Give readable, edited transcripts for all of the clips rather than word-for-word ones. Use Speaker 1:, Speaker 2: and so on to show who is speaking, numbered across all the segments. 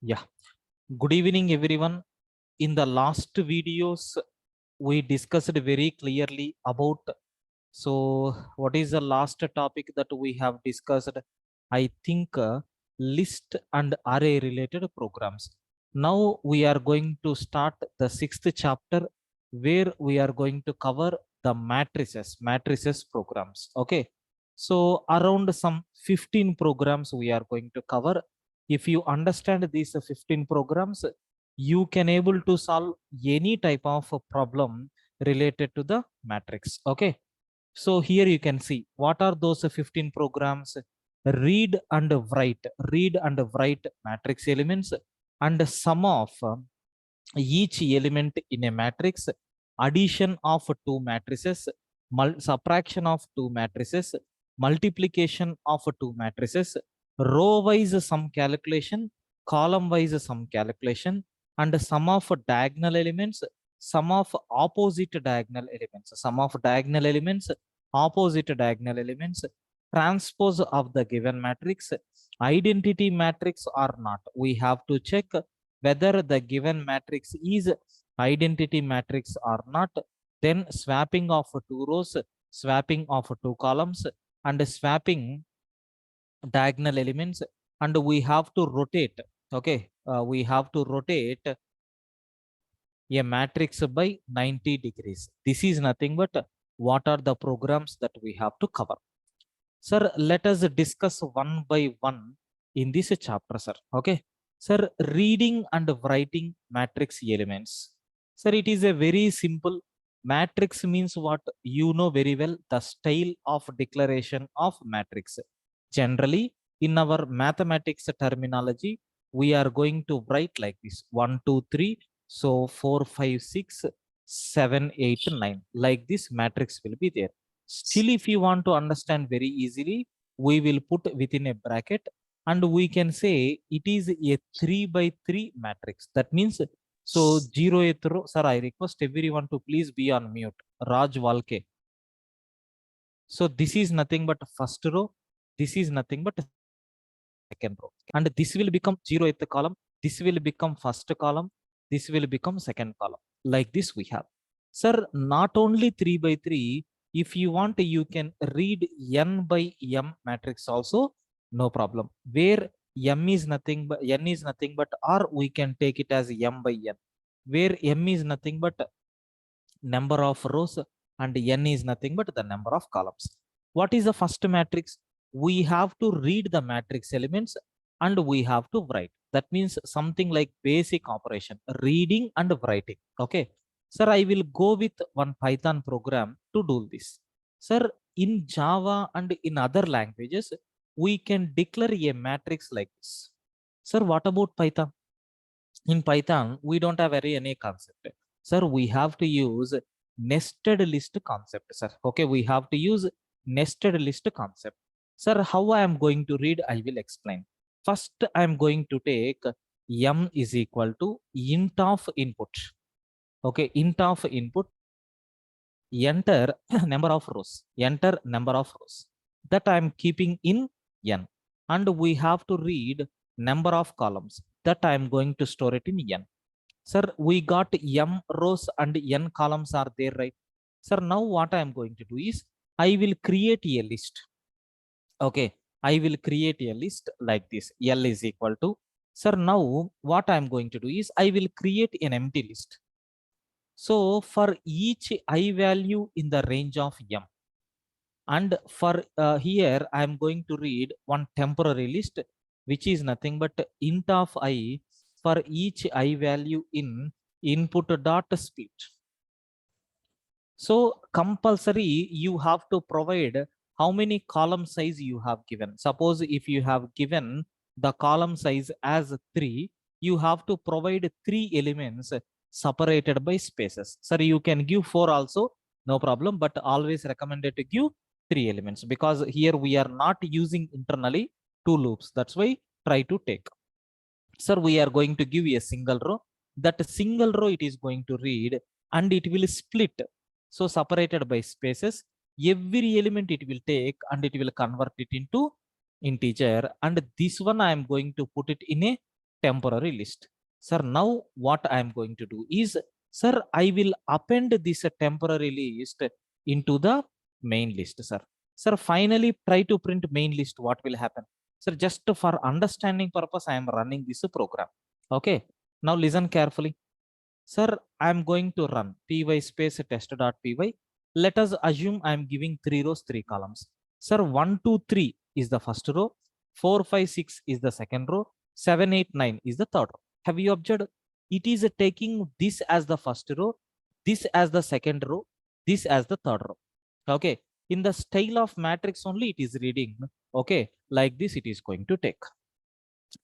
Speaker 1: Yeah, good evening, everyone. In the last videos, we discussed very clearly about. So, what is the last topic that we have discussed? I think list and array related programs. Now we are going to start the sixth chapter where we are going to cover the matrices programs. Okay. So around some 15 programs we are going to cover. If you understand these 15 programs, you can able to solve any type of problem related to the matrix. Okay. So here you can see what are those 15 programs. Read and write matrix elements, and sum of each element in a matrix, addition of two matrices, subtraction of two matrices, multiplication of two matrices, row wise sum calculation, column wise sum calculation, and sum of diagonal elements, sum of opposite diagonal elements, sum of diagonal elements, opposite diagonal elements, transpose of the given matrix, identity matrix or not. We have to check whether the given matrix is identity matrix or not. Then swapping of two rows, swapping of two columns, and swapping diagonal elements, and we have to rotate. Okay, we have to rotate a matrix by 90 degrees. This is nothing but what are the programs that we have to cover. Sir, let us discuss one by one in this chapter, sir. Okay. Sir, reading and writing matrix elements. Sir, it is a very simple. Matrix means what? You know very well the style of declaration of matrix. Generally, in our mathematics terminology, we are going to write like this 1, 2, 3. So 4, 5, 6, 7, 8, 9. Like this, matrix will be there. Still, if you want to understand very easily, we will put within a bracket and we can say it is a 3 by 3 matrix. That means, so 0th row, sir, I request everyone to please be on mute. Raj Walke. So this is nothing but first row. This is nothing but second row. And this will become 0th column. This will become first column. This will become second column. Like this we have. Sir, not only 3 by 3, if you want, you can read n by m matrix also, no problem. Where m is nothing but n is nothing but, or we can take it as m by n. Where m is nothing but number of rows and n is nothing but the number of columns. What is the first matrix? We have to read the matrix elements and we have to write. That means something like basic operation, reading and writing. Okay. Sir, I will go with one Python program to do this. Sir, in Java and in other languages, we can declare a matrix like this. Sir, what about Python? In Python, we don't have any concept. Sir, we have to use nested list concept, sir. Okay, we have to use nested list concept. Sir, how I am going to read, I will explain. First, I am going to take m is equal to int of input. Okay, int of input, enter number of rows, enter number of rows. That I am keeping in n. And we have to read number of columns. That I am going to store it in n. Sir, we got m rows and n columns are there, right? Sir, now what I am going to do is I will create a list. Okay, I will create a list like this. L is equal to. Sir, now what I am going to do is I will create an empty list. So for each I value in the range of m, and for here I am going to read one temporary list, which is nothing but int of I for each I value in input dot split. So compulsory you have to provide how many column size you have given. Suppose if you have given the column size as 3, you have to provide 3 elements separated by spaces. Sir, you can give 4 also, no problem, but always recommended to give 3 elements because here we are not using internally 2 loops. That's why try to take. Sir, we are going to give a single row. That single row it is going to read and it will split. So separated by spaces, every element it will take and it will convert it into integer. And this one I am going to put it in a temporary list. Sir, now what I am going to do is, sir, I will append this temporary list into the main list, sir. Sir, finally try to print main list. What will happen? Sir, just for understanding purpose, I am running this program. Okay. Now listen carefully. Sir, I am going to run py space test.py. Let us assume I am giving 3 rows, 3 columns. Sir, 1, 2, 3 is the first row, 4, 5, 6 is the second row, 7, 8, 9 is the third row. Have you observed? It is taking this as the first row, this as the second row, this as the third row. Okay. In the style of matrix only, it is reading. Okay. Like this, it is going to take.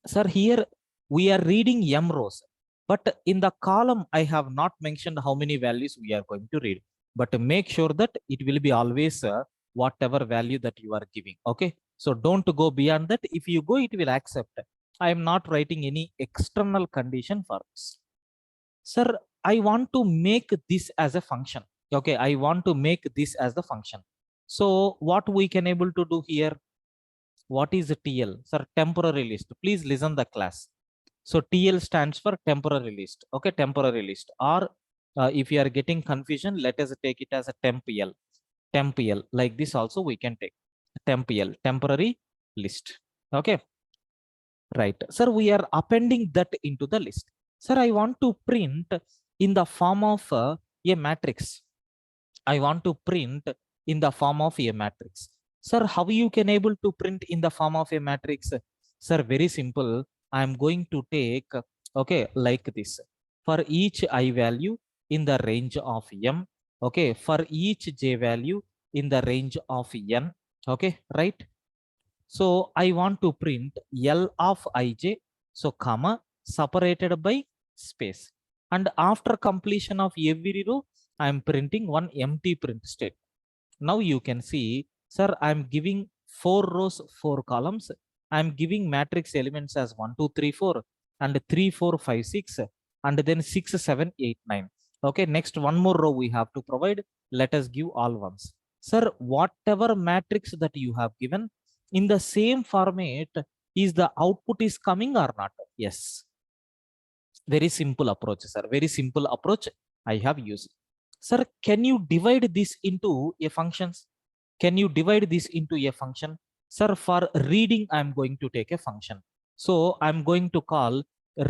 Speaker 1: Sir, here we are reading m rows, but in the column, I have not mentioned how many values we are going to read. But make sure that it will be always whatever value that you are giving. Okay. So don't go beyond that. If you go, it will accept. I am not writing any external condition for this. Sir, I want to make this as a function. Okay. I want to make this as the function. So what we can able to do here? What is TL? Sir, temporary list. Please listen the class. So TL stands for temporary list. Okay, temporary list. Or if you are getting confusion, let us take it as a temp-L. Temp-L. Like this also we can take. Temp-L, temporary list. Okay. Right. Sir, we are appending that into the list. Sir, I want to print in the form of a matrix. I want to print in the form of a matrix. Sir, how you can able to print in the form of a matrix? Sir, very simple. I am going to take, okay, like this. For each I value in the range of m, okay, for each j value in the range of n, okay, right? So I want to print L of ij, so comma, separated by space. And after completion of every row, I am printing one empty print state. Now you can see, sir, I am giving 4 rows, 4 columns. I am giving matrix elements as 1, 2, 3, 4 and 3, 4, 5, 6 and then 6, 7, 8, 9. Okay, next one more row we have to provide. Let us give all ones. Sir, whatever matrix that you have given in the same format, is the output is coming or not? Yes. Very simple approach, sir. Very simple approach I have used. Sir, can you divide this into a functions? Can you divide this into a function? Sir, for reading, I'm going to take a function. So I'm going to call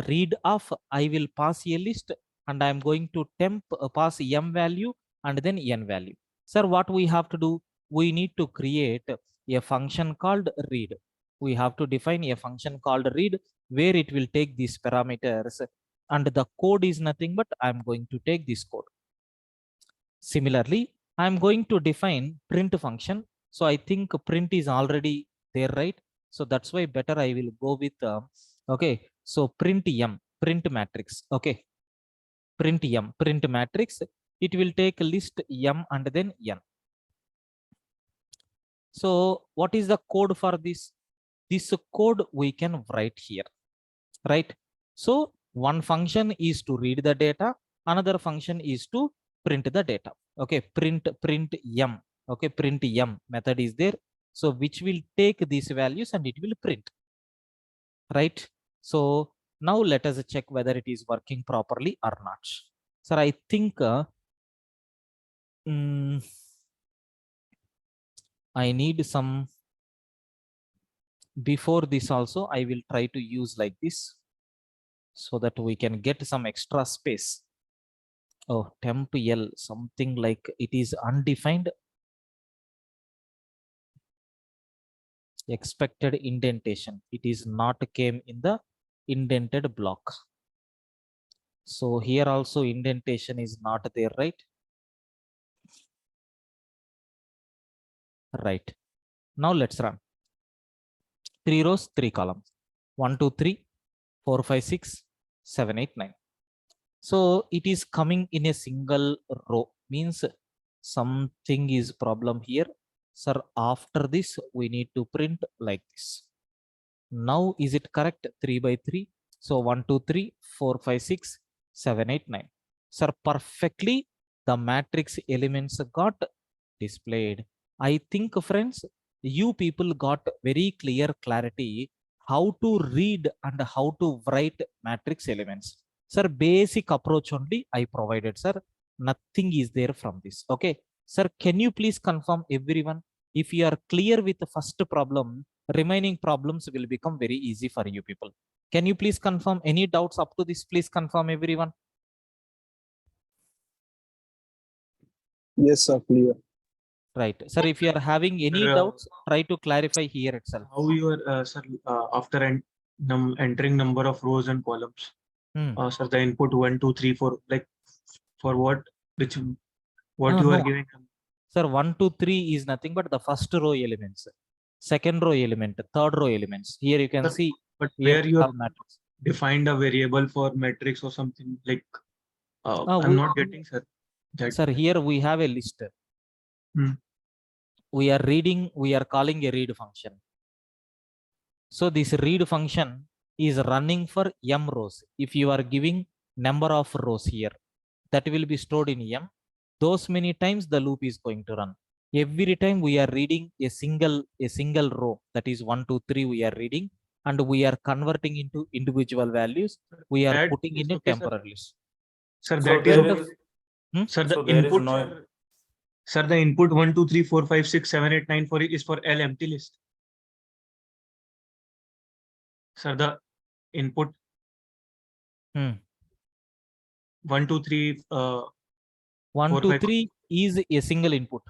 Speaker 1: read of, I will pass a list and I'm going to temp pass m value and then n value. Sir, what we have to do? We need to create a function called read. We have to define a function called read where it will take these parameters, and the code is nothing but I'm going to take this code. Similarly, I'm going to define print function. So I think print is already there, right? So that's why better I will go with, okay. So print m, print matrix. Okay. Print m, print matrix. It will take list m and then n. So what is the code for this? This code we can write here, right? So one function is to read the data, another function is to print the data. Okay, print m. Okay, print m method is there, so which will take these values and it will print, right? So now let us check whether it is working properly or not. Sir, I think I need some, before this also I will try to use like this so that we can get some extra space. Oh, temp L, something like it is undefined. Expected indentation. It is not came in the indented block. So here also indentation is not there, right? Right. Now let's run. 3 rows, 3 columns. 1, 2, 3, 4, 5, 6, 7, 8, 9. So it is coming in a single row, means something is problem here. Sir, after this we need to print like this. Now is it correct? 3 by 3. So 1, 2, 3, 4, 5, 6, 7, 8, 9. Sir, perfectly the matrix elements got displayed. I think friends, you people got very clear clarity how to read and how to write matrix elements. Sir, basic approach only I provided, sir. Nothing is there from this. Okay. Sir, can you please confirm everyone? If you are clear with the first problem, remaining problems will become very easy for you people. Can you please confirm any doubts up to this? Please confirm everyone.
Speaker 2: Yes, sir, clear.
Speaker 1: Right. Sir, if you are having any doubts, try to clarify here itself.
Speaker 3: How you are, sir, after entering number of rows and columns, sir, the input 1, 2, 3, 4, like for what you
Speaker 1: No.
Speaker 3: are giving?
Speaker 1: Sir, 1, 2, 3 is nothing but the first row elements, second row element, third row elements. Here you can
Speaker 3: Sir,
Speaker 1: see.
Speaker 3: but
Speaker 1: Here
Speaker 3: where
Speaker 1: we
Speaker 3: you
Speaker 1: have
Speaker 3: have
Speaker 1: matrix.
Speaker 3: defined a variable for matrix or something like, I'm not getting, sir.
Speaker 1: Sir, here we have a list. We are reading, we are calling a read function. So this read function is running for m rows. If you are giving number of rows here, that will be stored in m. Those many times the loop is going to run. Every time we are reading a single row, that is 1, 2, 3 we are reading, and we are converting into individual values. We are putting in a temporary list.
Speaker 3: Sir, that is sir, the input, sir, the input 1, 2, 3, 4, 5, 6, 7, 8, 9 for is for L empty list. Sir, the input 1, 2, 3,
Speaker 1: 1,
Speaker 3: 4,
Speaker 1: 2,
Speaker 3: 5,
Speaker 1: 3 is a single input.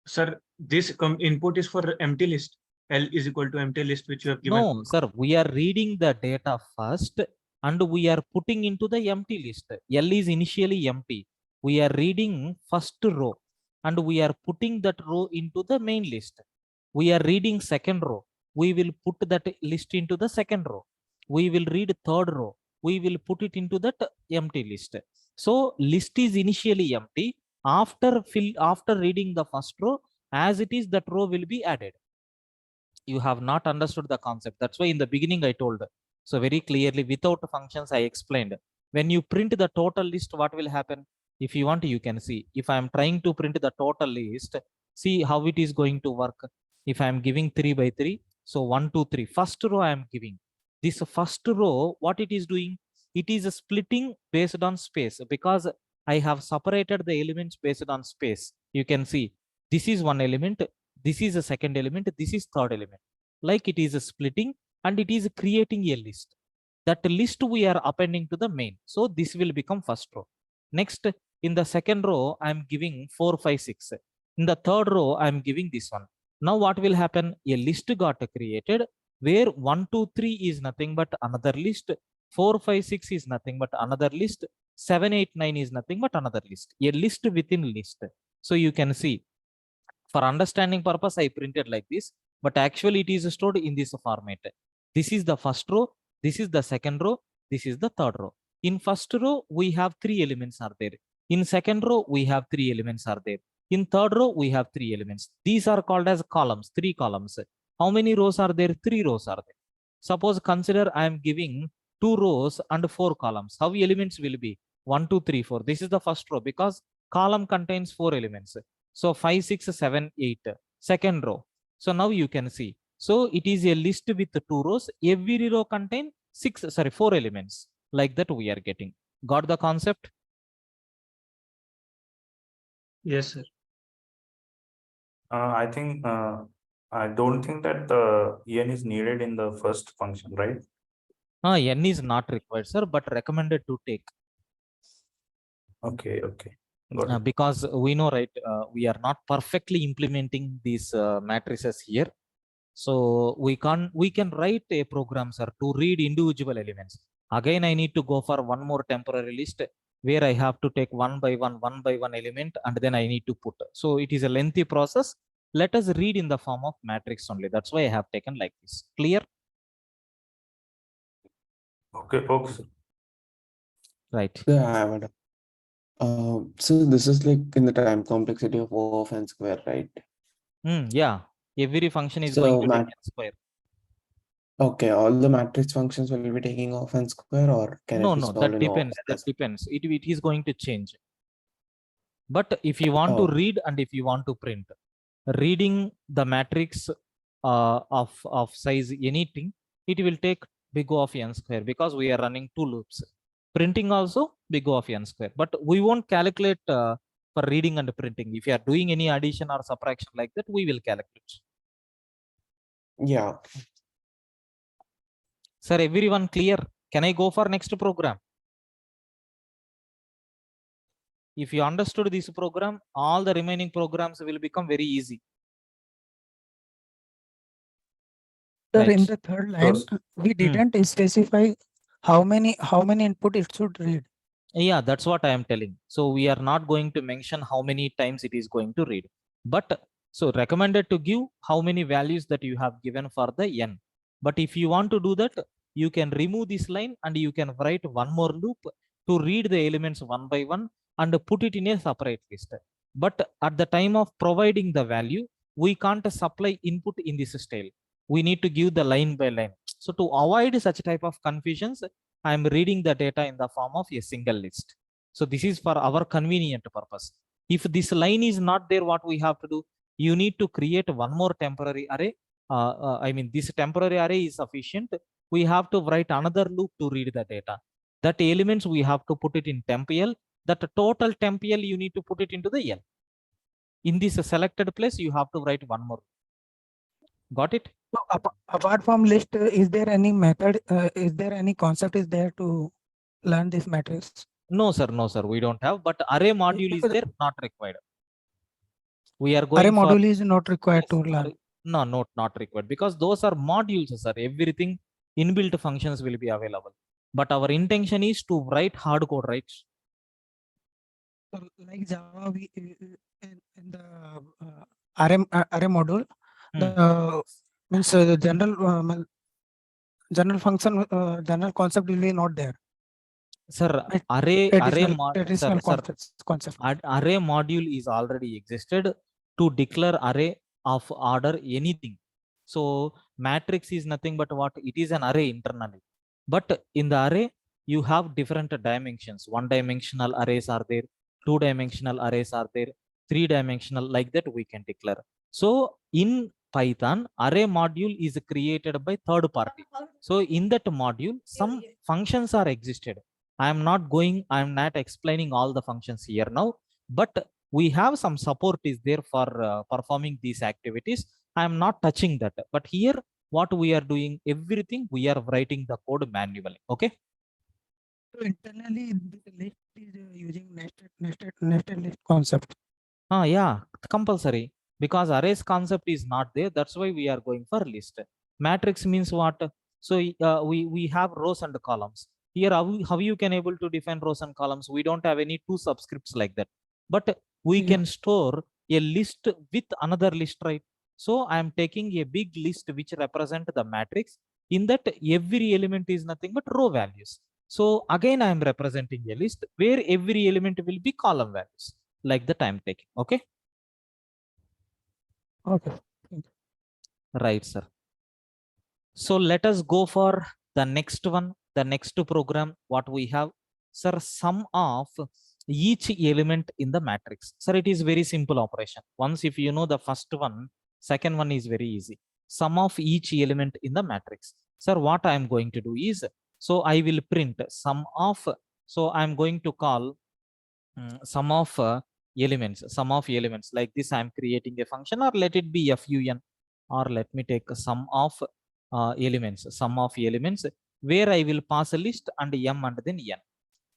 Speaker 3: Sir, this input is for empty list. L is equal to empty list, which you have given.
Speaker 1: No, sir, we are reading the data first and we are putting into the empty list. L is initially empty. We are reading first row and we are putting that row into the main list. We are reading second row. We will put that list into the second row. We will read third row. We will put it into that empty list. So list is initially empty. After reading the first row, as it is, that row will be added. You have not understood the concept. That's why in the beginning I told. So very clearly, without functions, I explained. When you print the total list, what will happen? If you want, you can see. If I am trying to print the total list, see how it is going to work. If I am giving 3 by 3, so 1, 2, 3. First row I am giving. This first row, what it is doing? It is splitting based on space, because I have separated the elements based on space. You can see this is one element, this is a second element, this is third element. Like it is splitting and it is creating a list. That list we are appending to the main. So this will become first row. Next, in the second row, I am giving 4, 5, 6. In the third row, I am giving this one. Now what will happen? A list got created where 1, 2, 3 is nothing but another list. 4, 5, 6 is nothing but another list. 7, 8, 9 is nothing but another list. A list within list. So you can see, for understanding purpose, I printed like this, but actually it is stored in this format. This is the first row, this is the second row, this is the third row. In first row, we have 3 elements are there. In second row, we have 3 elements are there. In third row, we have 3 elements. These are called as columns, 3 columns. How many rows are there? 3 rows are there. Suppose consider I am giving 2 rows and 4 columns. How elements will be? 1, 2, 3, 4. This is the first row because column contains 4 elements. So 5, 6, 7, 8. Second row. So now you can see. So it is a list with 2 rows. Every row contains 4 elements. Like that we are getting. Got the concept?
Speaker 3: Yes, sir.
Speaker 4: I think I don't think that the en is needed in the first function, right?
Speaker 1: N is not required, sir, but recommended to take.
Speaker 4: Okay, okay. Got it.
Speaker 1: Because we know, right, we are not perfectly implementing these matrices here. So we can write a program, sir, to read individual elements. Again, I need to go for one more temporary list where I have to take one by one element, and then I need to put. So it is a lengthy process. Let us read in the form of matrix only. That's why I have taken like this. Clear?
Speaker 4: Okay, okay, sir.
Speaker 2: Right. Yeah, I have it. So this is like in the time complexity of O of n square, right?
Speaker 1: Yeah. Every function is going to take n square.
Speaker 2: Okay, all the matrix functions will be taking O of n square, or can it be solved
Speaker 1: that
Speaker 2: in
Speaker 1: depends. That depends. It is going to change. But if you want to read and if you want to print, reading the matrix of size anything, it will take big O of n square because we are running 2 loops. Printing also big O of n square, but we won't calculate for reading and printing. If you are doing any addition or subtraction like that, we will calculate.
Speaker 2: Yeah.
Speaker 1: Sir, everyone clear? Can I go for next program? If you understood this program, all the remaining programs will become very easy.
Speaker 5: Sir,
Speaker 1: Right.
Speaker 5: in the third line, we didn't specify how many input it should read.
Speaker 1: Yeah, that's what I am telling. So we are not going to mention how many times it is going to read. But so recommended to give how many values that you have given for the n. But if you want to do that, you can remove this line and you can write one more loop to read the elements one by one and put it in a separate list. But at the time of providing the value, we can't supply input in this style. We need to give the line by line. So to avoid such type of confusions, I am reading the data in the form of a single list. So this is for our convenient purpose. If this line is not there, what we have to do? You need to create one more temporary array. I mean, this temporary array is sufficient. We have to write another loop to read the data. That elements we have to put it in temp L. That total temp L you need to put it into the L. In this selected place, you have to write one more. Got it?
Speaker 5: So apart from list, is there any method? Is there any concept is there to learn this matrix?
Speaker 1: No, sir. No, sir. We don't have. But array module is there, not required. We are going
Speaker 5: Array
Speaker 1: for
Speaker 5: module is not required to learn.
Speaker 1: No, not required because those are modules, sir. Everything inbuilt functions will be available. But our intention is to write hard code, right?
Speaker 5: So like Java, we in the array module, the means the general function, general concept will be not there.
Speaker 1: Sir, array
Speaker 5: concept.
Speaker 1: Array module is already existed to declare array of order anything. So matrix is nothing but what it is, an array internally. But in the array, you have different dimensions. One dimensional arrays are there, two dimensional arrays are there, three dimensional, like that we can declare. So in Python, array module is created by third party. So in that module, some functions are existed. I am not explaining all the functions here now, but we have some support is there for performing these activities. I am not touching that, but here what we are doing, everything we are writing the code manually. Okay.
Speaker 5: So internally, the list is using nested list concept.
Speaker 1: Yeah, compulsory, because arrays concept is not there. That's why we are going for list. Matrix means what? So we have rows and columns. Here, how you can able to define rows and columns? We don't have any two subscripts like that, but we can store a list with another list, right? So I am taking a big list which represent the matrix. In that, every element is nothing but row values. So again, I am representing a list where every element will be column values, like the time taking. Okay.
Speaker 5: Okay.
Speaker 1: Right, sir. So let us go for the next one, the next program. What we have, sir, sum of each element in the matrix. Sir, it is very simple operation. Once if you know the first one, second one is very easy. Sum of each element in the matrix. Sir, what I am going to do is, so I will print sum of, so I am going to call sum of elements like this. I am creating a function, or let it be fun, or let me take a sum of elements where I will pass a list and m and then n.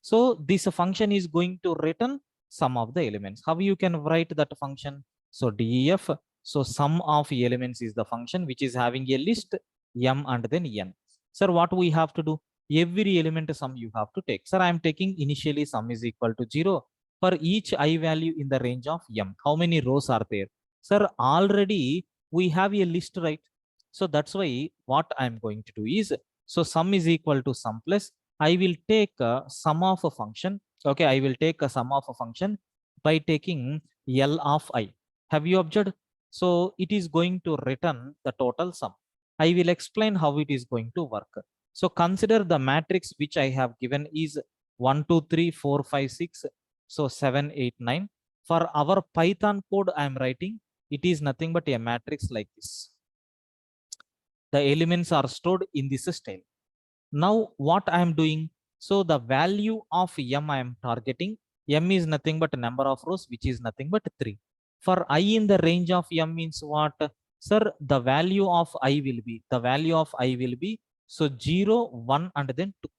Speaker 1: So this function is going to return sum of the elements. How you can write that function? So def, so sum of elements is the function which is having a list m and then n. Sir, what we have to do? Every element sum you have to take. Sir, I am taking initially sum is equal to 0 for each I value in the range of m. How many rows are there? Sir, already we have a list, right? So that's why what I'm going to do is, so sum is equal to sum plus, I will take a sum of a function. Okay, I will take a sum of a function by taking L of I. Have you observed? So it is going to return the total sum. I will explain how it is going to work. So consider the matrix which I have given is 1, 2, 3, 4, 5, 6. So 7, 8, 9. For our Python code I am writing, it is nothing but a matrix like this. The elements are stored in this style. Now what I am doing, so the value of m I am targeting. M is nothing but number of rows, which is nothing but 3. For I in the range of m means what? Sir, the value of I will be, so 0, 1 and then 2.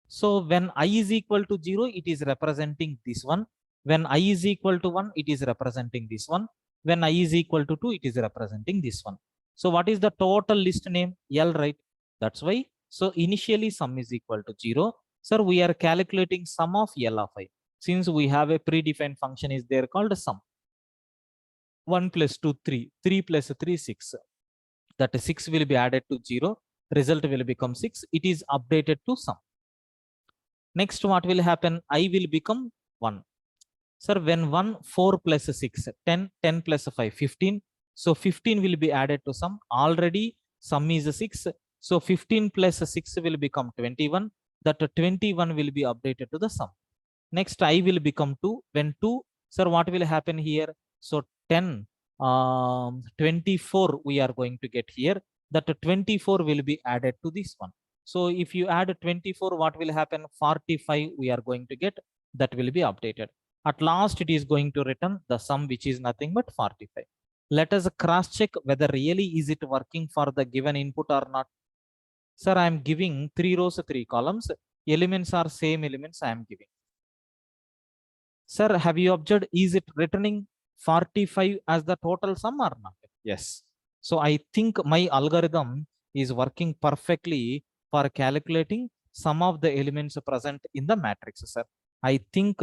Speaker 1: So when I is equal to 0, it is representing this one. When I is equal to 1, it is representing this one. When I is equal to 2, it is representing this one. So what is the total list name? L, right? That's why. So initially sum is equal to 0. Sir, we are calculating sum of L of I. Since we have a predefined function is there called sum. 1 plus 2, 3. 3 plus 3, 6. That 6 will be added to 0. Result will become 6. It is updated to sum. Next, what will happen? I will become 1. Sir, when 1, 4 plus 6, 10, 10 plus 5, 15. So 15 will be added to sum. Already sum is 6. So 15 plus 6 will become 21. That 21 will be updated to the sum. Next, I will become 2. When 2, sir, what will happen here? So 10, 24 we are going to get here. That 24 will be added to this one. So if you add 24, what will happen? 45 we are going to get. That will be updated. At last, it is going to return the sum, which is nothing but 45. Let us cross check whether really is it working for the given input or not. Sir, I am giving 3 rows, 3 columns. Elements are same elements I am giving. Sir, have you observed, is it returning 45 as the total sum or not? Yes. So I think my algorithm is working perfectly for calculating some of the elements present in the matrix, sir. I think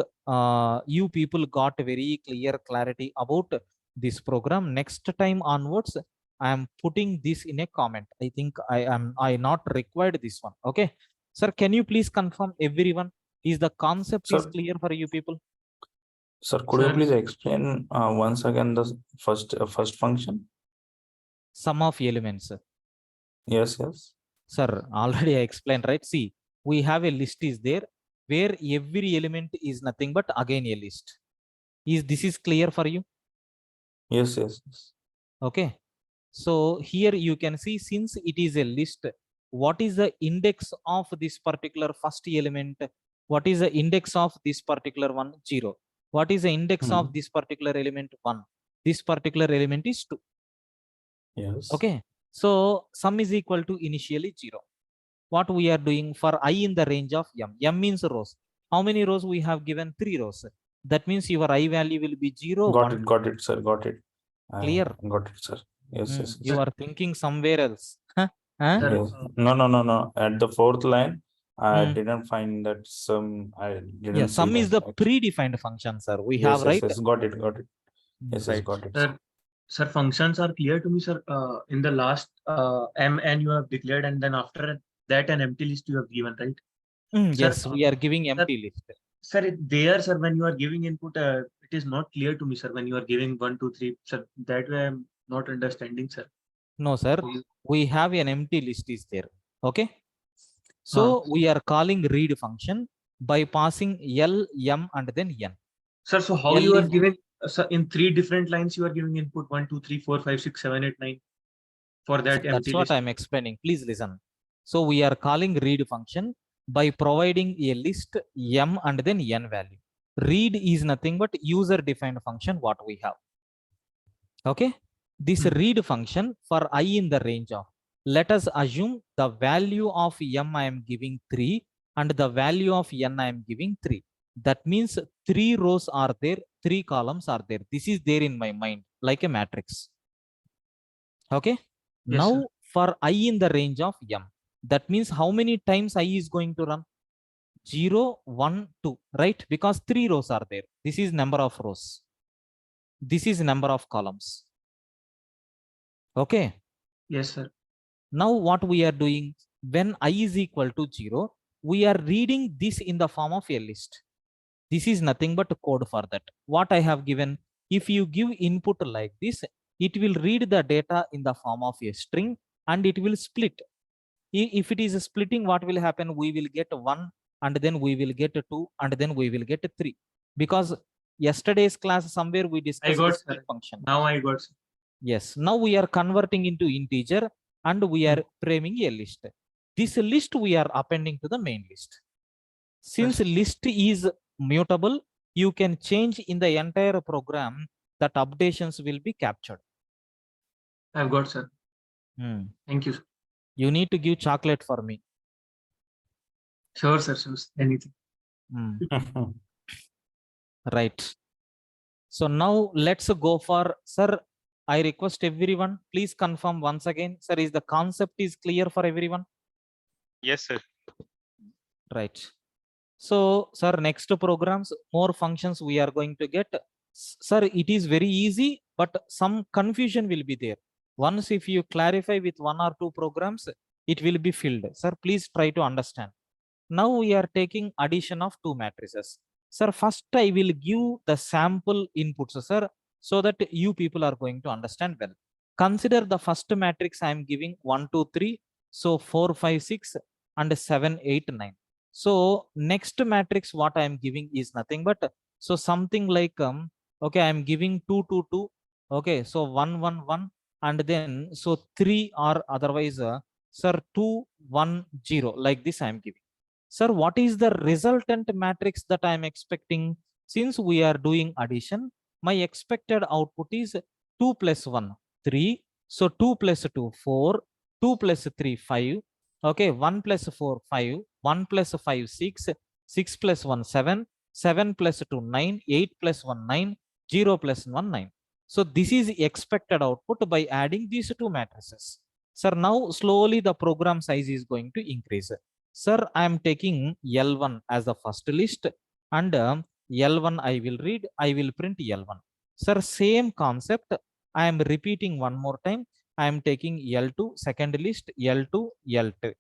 Speaker 1: you people got very clear clarity about this program. Next time onwards, I am putting this in a comment. I think I not required this one. Okay. Sir, can you please confirm everyone? Is the concept is
Speaker 4: Sir.
Speaker 1: clear for you people?
Speaker 4: Sir, could you
Speaker 3: Sir.
Speaker 4: please explain once again the first function?
Speaker 1: Sum of elements.
Speaker 4: Yes, yes.
Speaker 1: Sir, already I explained, right? See, we have a list is there where every element is nothing but again a list. This is clear for you?
Speaker 4: Yes, yes, yes.
Speaker 1: Okay. So here you can see, since it is a list, what is the index of this particular first element? What is the index of this particular one? 0. What is the index of this particular element? 1. This particular element is 2.
Speaker 4: Yes.
Speaker 1: Okay. So sum is equal to initially 0. What we are doing for I in the range of m. M means rows. How many rows we have given? 3 rows. That means your I value will be 0,
Speaker 4: Got
Speaker 1: 1.
Speaker 4: it, got it, sir. Got it.
Speaker 1: Clear?
Speaker 4: Got it, sir. Yes, yes,
Speaker 1: You
Speaker 4: yes.
Speaker 1: are thinking somewhere else. Huh?
Speaker 3: Sir,
Speaker 4: Yes. No, no, no, no. At the 4th line, I
Speaker 1: Hmm.
Speaker 4: didn't find that sum. I didn't
Speaker 1: Yeah,
Speaker 4: see
Speaker 1: sum is
Speaker 4: that,
Speaker 1: the
Speaker 4: actually.
Speaker 1: predefined function, sir. We
Speaker 4: Yes,
Speaker 1: have,
Speaker 4: yes,
Speaker 1: right?
Speaker 4: yes. Got it, got it. Yes, yes,
Speaker 1: Right.
Speaker 4: got it.
Speaker 3: Sir, sir, functions are clear to me, sir. In the last mn you have declared, and then after that an empty list you have given, right? Sir,
Speaker 1: Yes, we are giving empty list.
Speaker 3: Sir, there, sir, when you are giving input, it is not clear to me, sir. When you are giving 1, 2, 3, sir, that way I'm not understanding, sir.
Speaker 1: No, sir. We have an empty list is there. Okay. So we are calling read function by passing L, M, and then N.
Speaker 3: Sir, so how
Speaker 1: L
Speaker 3: you are
Speaker 1: is-
Speaker 3: giving, sir, in 3 different lines you are giving input 1, 2, 3, 4, 5, 6, 7, 8, 9 for that
Speaker 1: That's
Speaker 3: empty
Speaker 1: what
Speaker 3: list.
Speaker 1: I'm explaining. Please listen. So we are calling read function by providing a list M and then N value. Read is nothing but user defined function what we have. Okay. This read function for I in the range of, let us assume the value of M I am giving 3 and the value of N I am giving 3. That means 3 rows are there, 3 columns are there. This is there in my mind like a matrix. Okay.
Speaker 3: Yes,
Speaker 1: Now
Speaker 3: sir.
Speaker 1: for I in the range of M, that means how many times I is going to run? 0, 1, 2, right? Because 3 rows are there. This is number of rows. This is number of columns. Okay.
Speaker 3: Yes, sir.
Speaker 1: Now what we are doing, when I is equal to 0, we are reading this in the form of a list. This is nothing but code for that. What I have given, if you give input like this, it will read the data in the form of a string and it will split. If it is splitting, what will happen? We will get 1 and then we will get 2 and then we will get 3. Because yesterday's class somewhere we
Speaker 3: I
Speaker 1: discussed
Speaker 3: got,
Speaker 1: the split
Speaker 3: sir.
Speaker 1: function.
Speaker 3: Now I got, sir.
Speaker 1: Yes. Now we are converting into integer and we are framing a list. This list we are appending to the main list. Since list is mutable, you can change in the entire program that updations will be captured.
Speaker 3: I've got, sir. Thank you, sir.
Speaker 1: You need to give chocolate for me.
Speaker 3: Sure, sir. Sure. Anything.
Speaker 1: Right. So now let's go for, sir, I request everyone, please confirm once again. Sir, is the concept is clear for everyone?
Speaker 6: Yes, sir.
Speaker 1: Right. So, sir, next programs, more functions we are going to get. Sir, it is very easy, but some confusion will be there. Once if you clarify with one or two programs, it will be filled. Sir, please try to understand. Now we are taking addition of two matrices. Sir, first I will give the sample inputs, sir, so that you people are going to understand well. Consider the first matrix I am giving 1, 2, 3. So 4, 5, 6 and 7, 8, 9. So next matrix what I am giving is nothing but, so something like, okay, I am giving 2, 2, 2. Okay, so 1, 1, 1. And then, so 3 or otherwise, sir, 2, 1, 0. Like this I am giving. Sir, what is the resultant matrix that I am expecting? Since we are doing addition, my expected output is 2 plus 1, 3. So 2 plus 2, 4. 2 plus 3, 5. Okay, 1 plus 4, 5. 1 plus 5, 6. 6 plus 1, 7. 7 plus 2, 9. 8 plus 1, 9. 0 plus 1, 9. So this is expected output by adding these two matrices. Sir, now slowly the program size is going to increase. Sir, I am taking L1 as the first list, and L1 I will read, I will print L1. Sir, same concept, I am repeating one more time. I am taking L2, second list, L2, L2.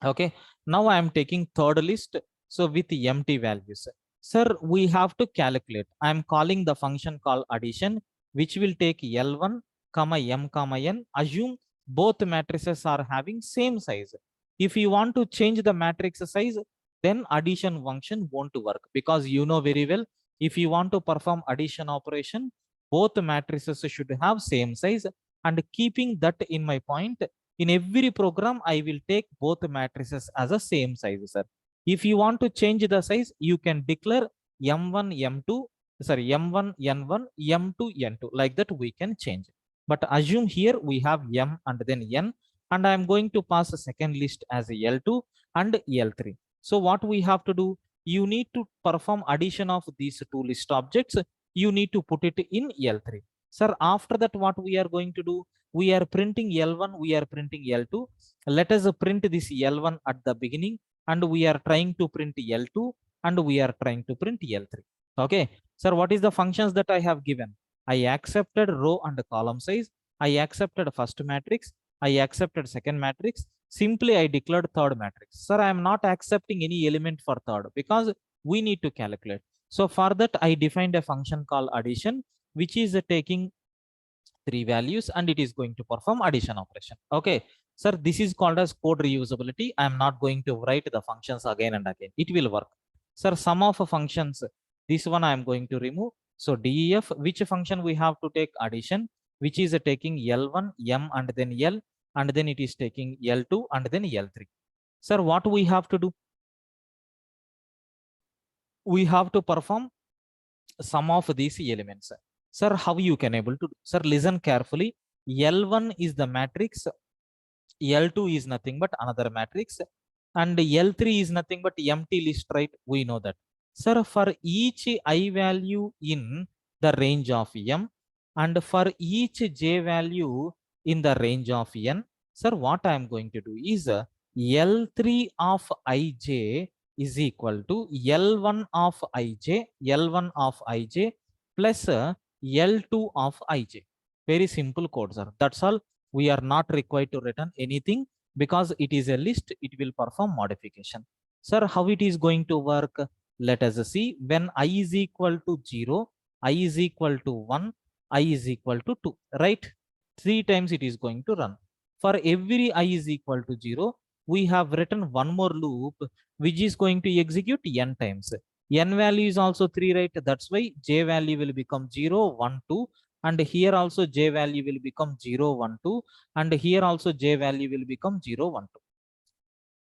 Speaker 1: Okay, now I am taking third list, so with empty values. Sir, we have to calculate. I am calling the function called addition, which will take L1, comma M, comma N. Assume both matrices are having same size. If you want to change the matrix size, then addition function won't work, because you know very well, if you want to perform addition operation, both matrices should have same size. And keeping that in my point, in every program, I will take both matrices as a same size, sir. If you want to change the size, you can declare M1, M2, sorry, M1, N1, M2, N2. Like that, we can change. But assume here we have M and then N, and I am going to pass a second list as L2 and L3. So what we have to do, you need to perform addition of these two list objects. You need to put it in L3. Sir, after that, what we are going to do, we are printing L1, we are printing L2. Let us print this L1 at the beginning, and we are trying to print L2, and we are trying to print L3. Okay, sir, what is the functions that I have given? I accepted row and column size. I accepted first matrix. I accepted second matrix. Simply I declared third matrix. Sir, I am not accepting any element for third because we need to calculate. So for that, I defined a function called addition, which is taking 3 values and it is going to perform addition operation. Okay, sir, this is called as code reusability. I am not going to write the functions again and again. It will work. Sir, sum of functions, this one I am going to remove. So DEF, which function we have to take addition, which is taking L1, M and then L, and then it is taking L2 and then L3. Sir, what we have to do? We have to perform sum of these elements. Sir, how you can able to do? Sir, listen carefully. L1 is the matrix. L2 is nothing but another matrix. And L3 is nothing but empty list, right? We know that. Sir, for each I value in the range of M and for each J value in the range of N, sir, what I am going to do is L3 of Ij is equal to L1 of Ij, L1 of Ij plus L2 of Ij. Very simple code, sir. That's all. We are not required to return anything because it is a list. It will perform modification. Sir, how it is going to work? Let us see. When I is equal to 0, I is equal to 1, I is equal to 2, right? 3 times it is going to run. For every I is equal to 0, we have written one more loop, which is going to execute n times. N value is also 3, right? That's why J value will become 0, 1, 2, and here also j value will become 0, 1, 2, and here also j value will become 0, 1, 2.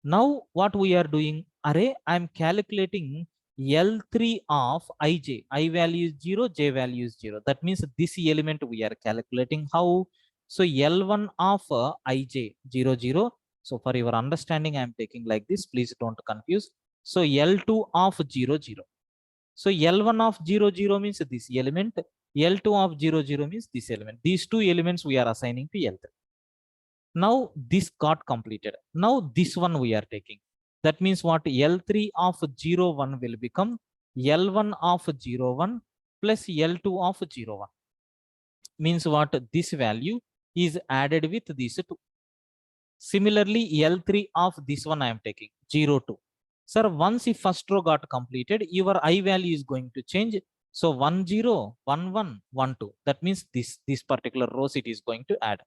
Speaker 1: Now what we are doing, array, I am calculating L3 of ij. I value is 0, j value is 0. That means this element we are calculating how? So L1 of ij 0, 0. So for your understanding, I am taking like this. Please don't confuse. So L2 of 0, 0. So L1 of 0, 0 means this element. L2 of 0, 0 means this element. These two elements we are assigning to L3. Now this got completed. Now this one we are taking. That means what? L3 of 0, 1 will become L1 of 0, 1 plus L2 of 0, 1. Means what? This value is added with these two. Similarly, L3 of this one I am taking 0, 2. Sir, once the first row got completed, your I value is going to change. So 1, 0, 1, 1, 1, 2. That means this particular rows it is going to add.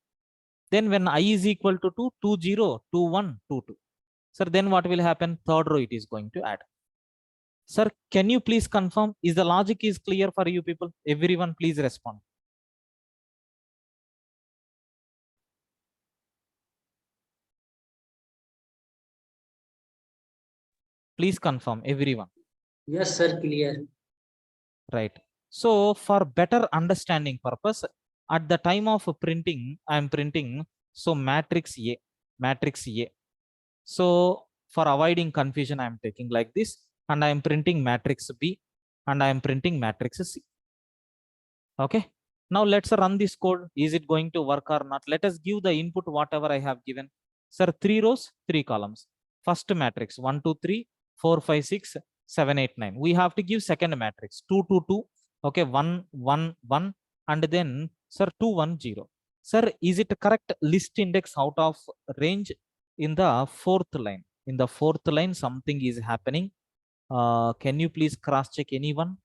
Speaker 1: Then when I is equal to 2, 2, 0, 2, 1, 2, 2. Sir, then what will happen? Third row it is going to add. Sir, can you please confirm? Is the logic is clear for you people? Everyone please respond. Please confirm, everyone.
Speaker 6: Yes, sir, clear.
Speaker 1: Right. So for better understanding purpose, at the time of printing, I am printing so matrix A, matrix A. So for avoiding confusion, I am taking like this, and I am printing matrix B, and I am printing matrix C. Okay. Now let's run this code. Is it going to work or not? Let us give the input whatever I have given. Sir, 3 rows, 3 columns. First matrix 1, 2, 3, 4, 5, 6, 7, 8, 9. We have to give second matrix 2, 2, 2. Okay, 1, 1, 1, and then sir 2, 1, 0. Sir, is it correct list index out of range? In the fourth line? In the fourth line, something is happening. Can you please cross check anyone?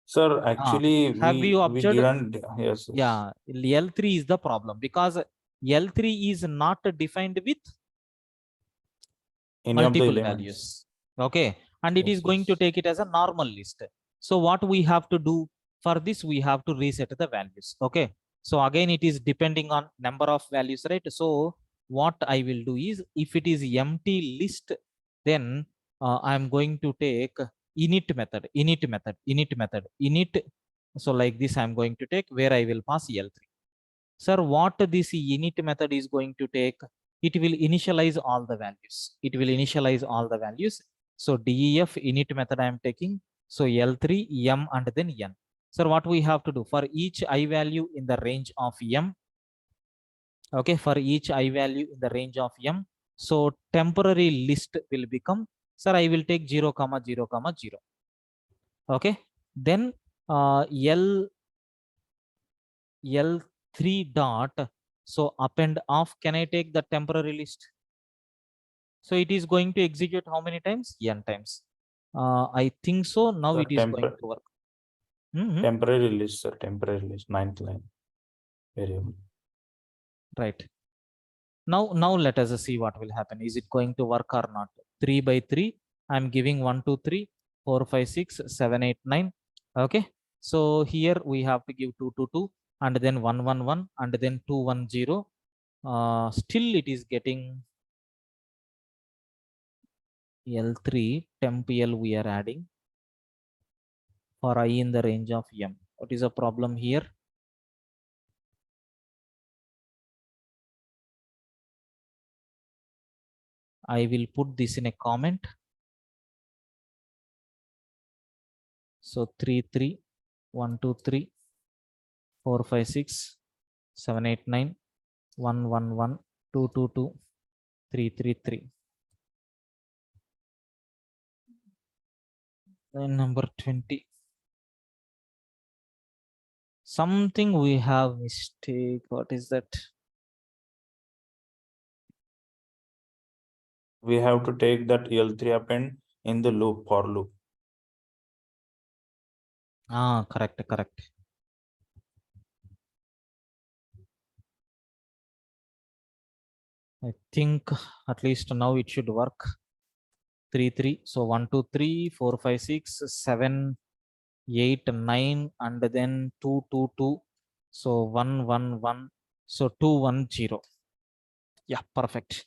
Speaker 4: Sir, actually,
Speaker 1: have you
Speaker 4: we
Speaker 1: observed?
Speaker 4: didn't. Yes.
Speaker 1: Yeah, L3 is the problem because L3 is not defined with
Speaker 4: Any of the
Speaker 1: multiple
Speaker 4: elements.
Speaker 1: values. Okay, and it
Speaker 4: Yes,
Speaker 1: is going to
Speaker 4: yes.
Speaker 1: take it as a normal list. So what we have to do for this, we have to reset the values. Okay, so again it is depending on number of values, right? So what I will do is, if it is empty list, then I am going to take init method, init method, init method, init. So like this I am going to take, where I will pass L3. Sir, what this init method is going to take? It will initialize all the values. It will initialize all the values. So def init method I am taking. So L3, M, and then N. Sir, what we have to do for each I value in the range of M? Okay, for each I value in the range of M. So temporary list will become, sir, I will take 0, 0, 0. Okay, then L3 dot, so append of, can I take the temporary list? So it is going to execute how many times? N times. I think so. Now
Speaker 4: Sir,
Speaker 1: it is going to work.
Speaker 4: temporary list, sir. Temporary list. 9th line variable.
Speaker 1: Right. Now let us see what will happen. Is it going to work or not? 3 by 3. I'm giving 1, 2, 3, 4, 5, 6, 7, 8, 9. Okay. So here we have to give 2, 2, 2, and then 1, 1, 1, and then 2, 1, 0. Still it is getting L3 temp L we are adding for I in the range of M. What is the problem here? I will put this in a comment. So 3, 3, 1, 2, 3, 4, 5, 6, 7, 8, 9, 1, 1, 1, 2, 2, 2, 3, 3, 3. Line number 20. Something we have mistake. What is that?
Speaker 4: We have to take that L3 append in the loop, for loop.
Speaker 1: Correct. I think at least now it should work. 3, 3. So 1, 2, 3, 4, 5, 6, 7, 8, 9, and then 2, 2, 2, So 1 1 1. So 2 1 0. Yeah, perfect.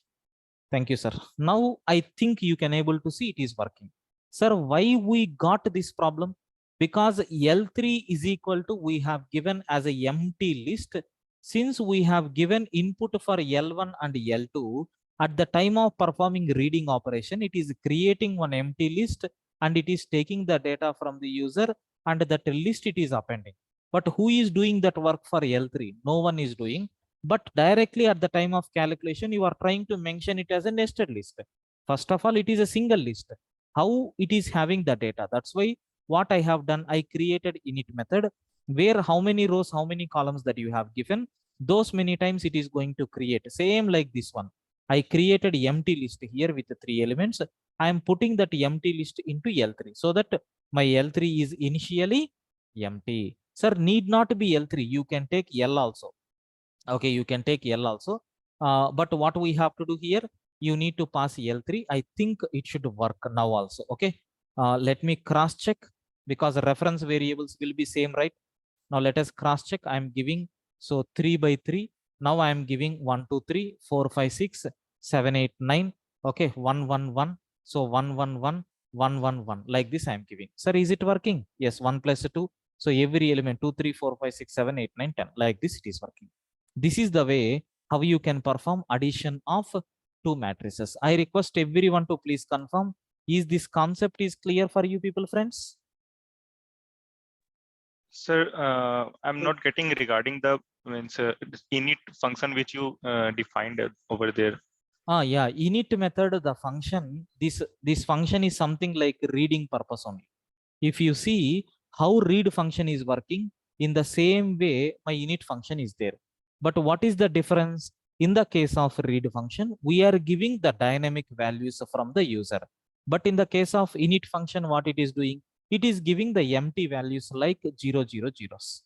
Speaker 1: Thank you, sir. Now I think you can able to see it is working. Sir, why we got this problem? Because L3 is equal to we have given as a empty list. Since we have given input for L1 and L2, at the time of performing reading operation, it is creating one empty list and it is taking the data from the user and that list it is appending. But who is doing that work for L3? No one is doing. But directly at the time of calculation, you are trying to mention it as a nested list. First of all, it is a single list. How it is having the data? That's why what I have done, I created init method where how many rows, how many columns that you have given, those many times it is going to create. Same like this one. I created empty list here with the 3 elements. I am putting that empty list into L3 so that my L3 is initially empty. Sir, need not be L3. You can take L also. Okay, you can take L also. But what we have to do here, you need to pass L3. I think it should work now also. Okay, let me cross check because reference variables will be same, right? Now let us cross check. I'm giving so 3 by 3. Now I am giving 1 2 3 4 5 6 7 8 9. Okay, 1 1 1. So 1 1 1 1 1 1 like this I am giving. Sir, is it working? Yes, 1 plus 2. So every element 2 3 4 5 6 7 8 9 10 like this it is working. This is the way how you can perform addition of two matrices. I request everyone to please confirm. Is this concept is clear for you people, friends?
Speaker 7: Sir, I'm not getting regarding the this init function which you defined over there.
Speaker 1: Yeah, init method, the function, this function is something like reading purpose only. If you see how read function is working, in the same way my init function is there. But what is the difference? In the case of read function, we are giving the dynamic values from the user. But in the case of init function, what it is doing? It is giving the empty values like 0 0 zeros.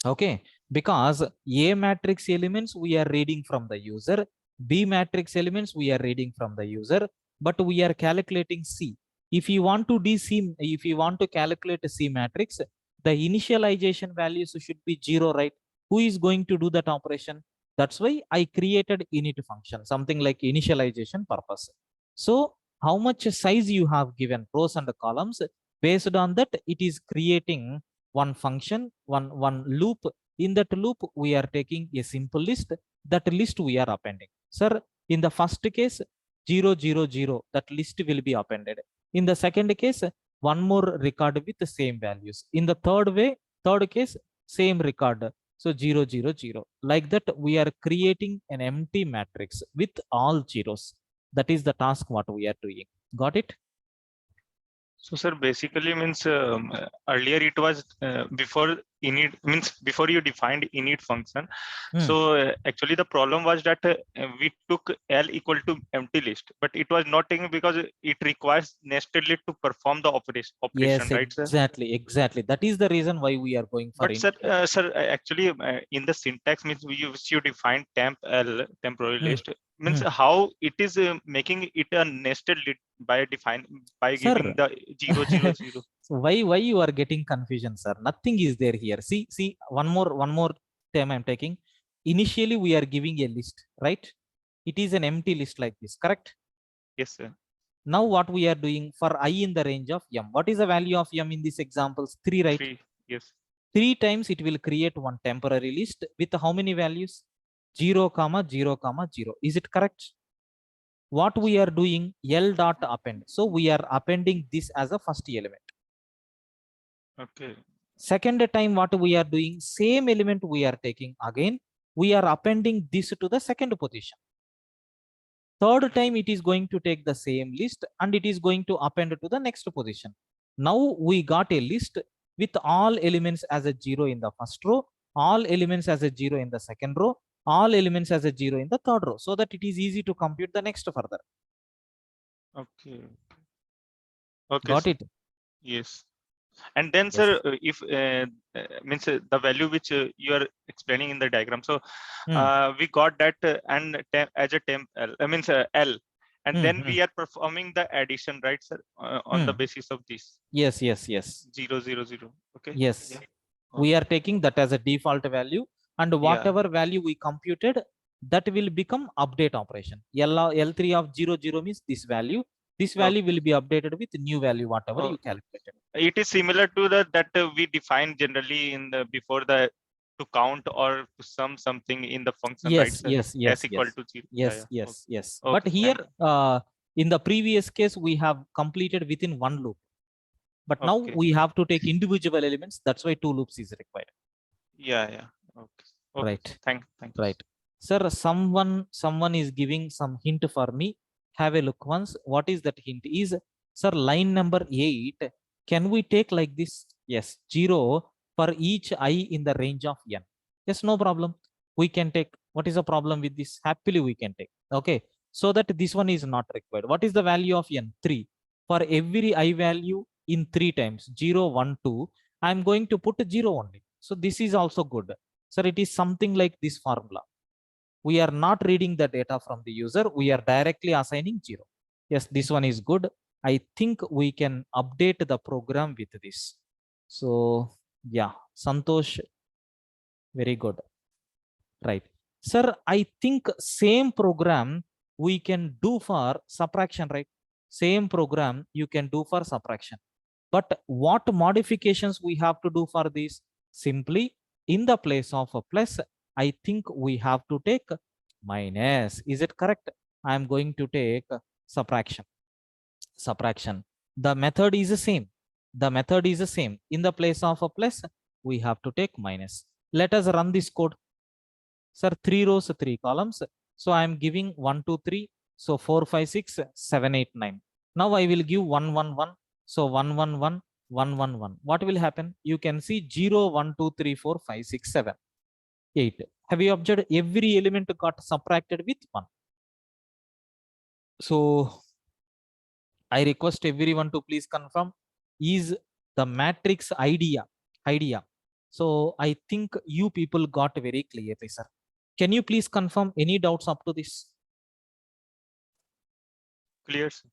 Speaker 1: Okay, because A matrix elements we are reading from the user, B matrix elements we are reading from the user, but we are calculating C. If you want to if you want to calculate a C matrix, the initialization values should be 0, right? Who is going to do that operation? That's why I created init function, something like initialization purpose. So how much size you have given rows and columns, based on that it is creating one function, one loop. In that loop, we are taking a simple list. That list we are appending. Sir, in the first case, 0 0 0, that list will be appended. In the second case, one more record with the same values. In the third case, same record. So 0 0 0. Like that, we are creating an empty matrix with all zeros. That is the task what we are doing. Got it?
Speaker 7: So, sir, basically means earlier it was before init means before you defined init function. So actually the problem was that we took L equal to empty list, but it was not taking because it requires nested list to perform the operation,
Speaker 1: Yes,
Speaker 7: right, sir?
Speaker 1: exactly. That is the reason why we are going for
Speaker 7: But sir, actually in the syntax means you define temp L temporary list means how it is making it a nested list by giving the 0 0 0.
Speaker 1: So why you are getting confusion, sir? Nothing is there here. See one more term I'm taking. Initially we are giving a list, right? It is an empty list like this, correct?
Speaker 7: Yes, sir.
Speaker 1: Now what we are doing for I in the range of m. What is the value of m in these examples? 3, right?
Speaker 7: 3, yes.
Speaker 1: 3 times it will create one temporary list with how many values? 0, 0, 0. Is it correct? What we are doing, L dot append. So we are appending this as a first element.
Speaker 7: Okay.
Speaker 1: Second time what we are doing, same element we are taking again, we are appending this to the second position. Third time it is going to take the same list and it is going to append to the next position. Now we got a list with all elements as a 0 in the first row, all elements as a 0 in the second row, all elements as a 0 in the third row, so that it is easy to compute the next further.
Speaker 7: Okay. Okay.
Speaker 1: Got it?
Speaker 7: Yes. And then,
Speaker 1: Yes.
Speaker 7: sir, if means the value which you are explaining in the diagram, so we got that and as a temp L, means L, and then we are performing the addition, right, sir, on the basis of this.
Speaker 1: Yes.
Speaker 7: 0 0 0. Okay.
Speaker 1: Yes. We are taking that as a default value, and whatever value we computed, that will become update operation. L3 of 00 means this value. This value will be updated with new value, whatever you calculated.
Speaker 7: It is similar to that we define generally in the before the to count or to sum something in the function, right?
Speaker 1: Yes,
Speaker 7: Sir?
Speaker 1: yes,
Speaker 7: S equal to 0.
Speaker 1: yes, yes, yes.
Speaker 7: Okay,
Speaker 1: But here, in the previous case, we have completed within one loop. But now we have to take individual elements. That's why 2 loops is required.
Speaker 7: Yeah. Okay.
Speaker 1: Right.
Speaker 7: Thank
Speaker 1: Right. Sir, someone is giving some hint for me. Have a look once. What is that hint? Is, sir, line number 8. Can we take like this? Yes, 0 for each I in the range of n. Yes, no problem. We can take. What is the problem with this? Happily we can take. Okay. So that this one is not required. What is the value of n? 3. For every I value in 3 times, 0, 1, 2, I'm going to put 0 only. So this is also good. Sir, it is something like this formula. We are not reading the data from the user. We are directly assigning 0. Yes, this one is good. I think we can update the program with this. So yeah, Santosh, very good. Right. Sir, I think same program we can do for subtraction, right? Same program you can do for subtraction. But what modifications we have to do for this? Simply in the place of a plus, I think we have to take minus. Is it correct? I am going to take subtraction. The method is the same. In the place of a plus, we have to take minus. Let us run this code. Sir, 3 rows, 3 columns. So I am giving 1, 2, 3. So 4, 5, 6, 7, 8, 9. Now I will give 1, 1, 1. So 1, 1, 1, 1, 1, 1. What will happen? You can see 0, 1, 2, 3, 4, 5, 6, 7, 8. Have you observed every element got subtracted with 1? So I request everyone to please confirm, is the matrix idea. So I think you people got very clearly, sir. Can you please confirm any doubts up to this?
Speaker 7: Clear, sir.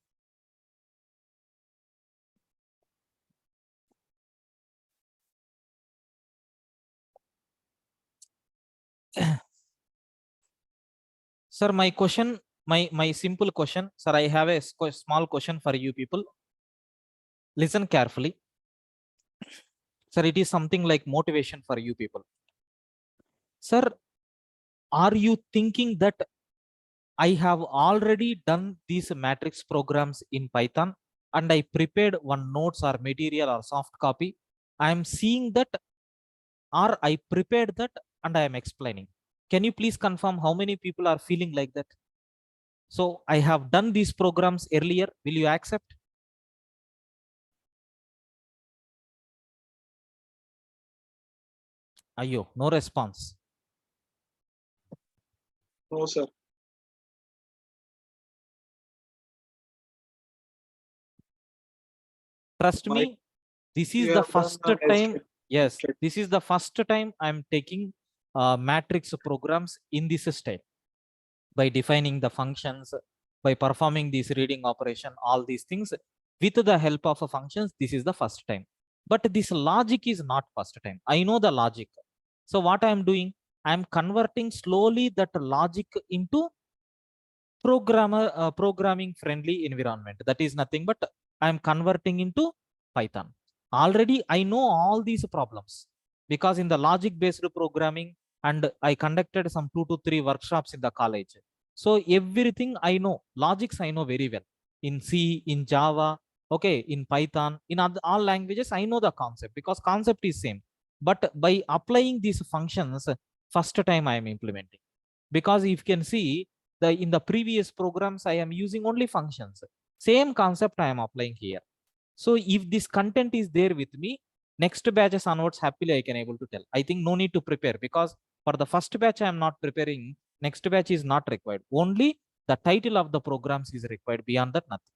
Speaker 1: Sir, my question, my simple question, sir, I have a small question for you people. Listen carefully. Sir, it is something like motivation for you people. Sir, are you thinking that I have already done these matrix programs in Python and I prepared one notes or material or soft copy? I am seeing that, or I prepared that and I am explaining. Can you please confirm how many people are feeling like that? So I have done these programs earlier. Will you accept? Ayo, no response.
Speaker 3: No, sir.
Speaker 1: Trust me, this is the first time. Yes, this is the first time I'm taking matrix programs in this style. By defining the functions, by performing this reading operation, all these things with the help of a functions, this is the first time. But this logic is not first time. I know the logic. So what I am doing, I am converting slowly that logic into programming friendly environment. That is nothing but I am converting into Python. Already I know all these problems because in the logic based programming, and I conducted some 2 to 3 workshops in the college. So everything I know, logics I know very well. In C, in Java, okay, in Python, in all languages, I know the concept because concept is same. But by applying these functions, first time I am implementing. Because if you can see, in the previous programs, I am using only functions. Same concept I am applying here. So if this content is there with me, next batches onwards, happily I can able to tell. I think no need to prepare because for the first batch I am not preparing. Next batch is not required. Only the title of the programs is required. Beyond that, nothing.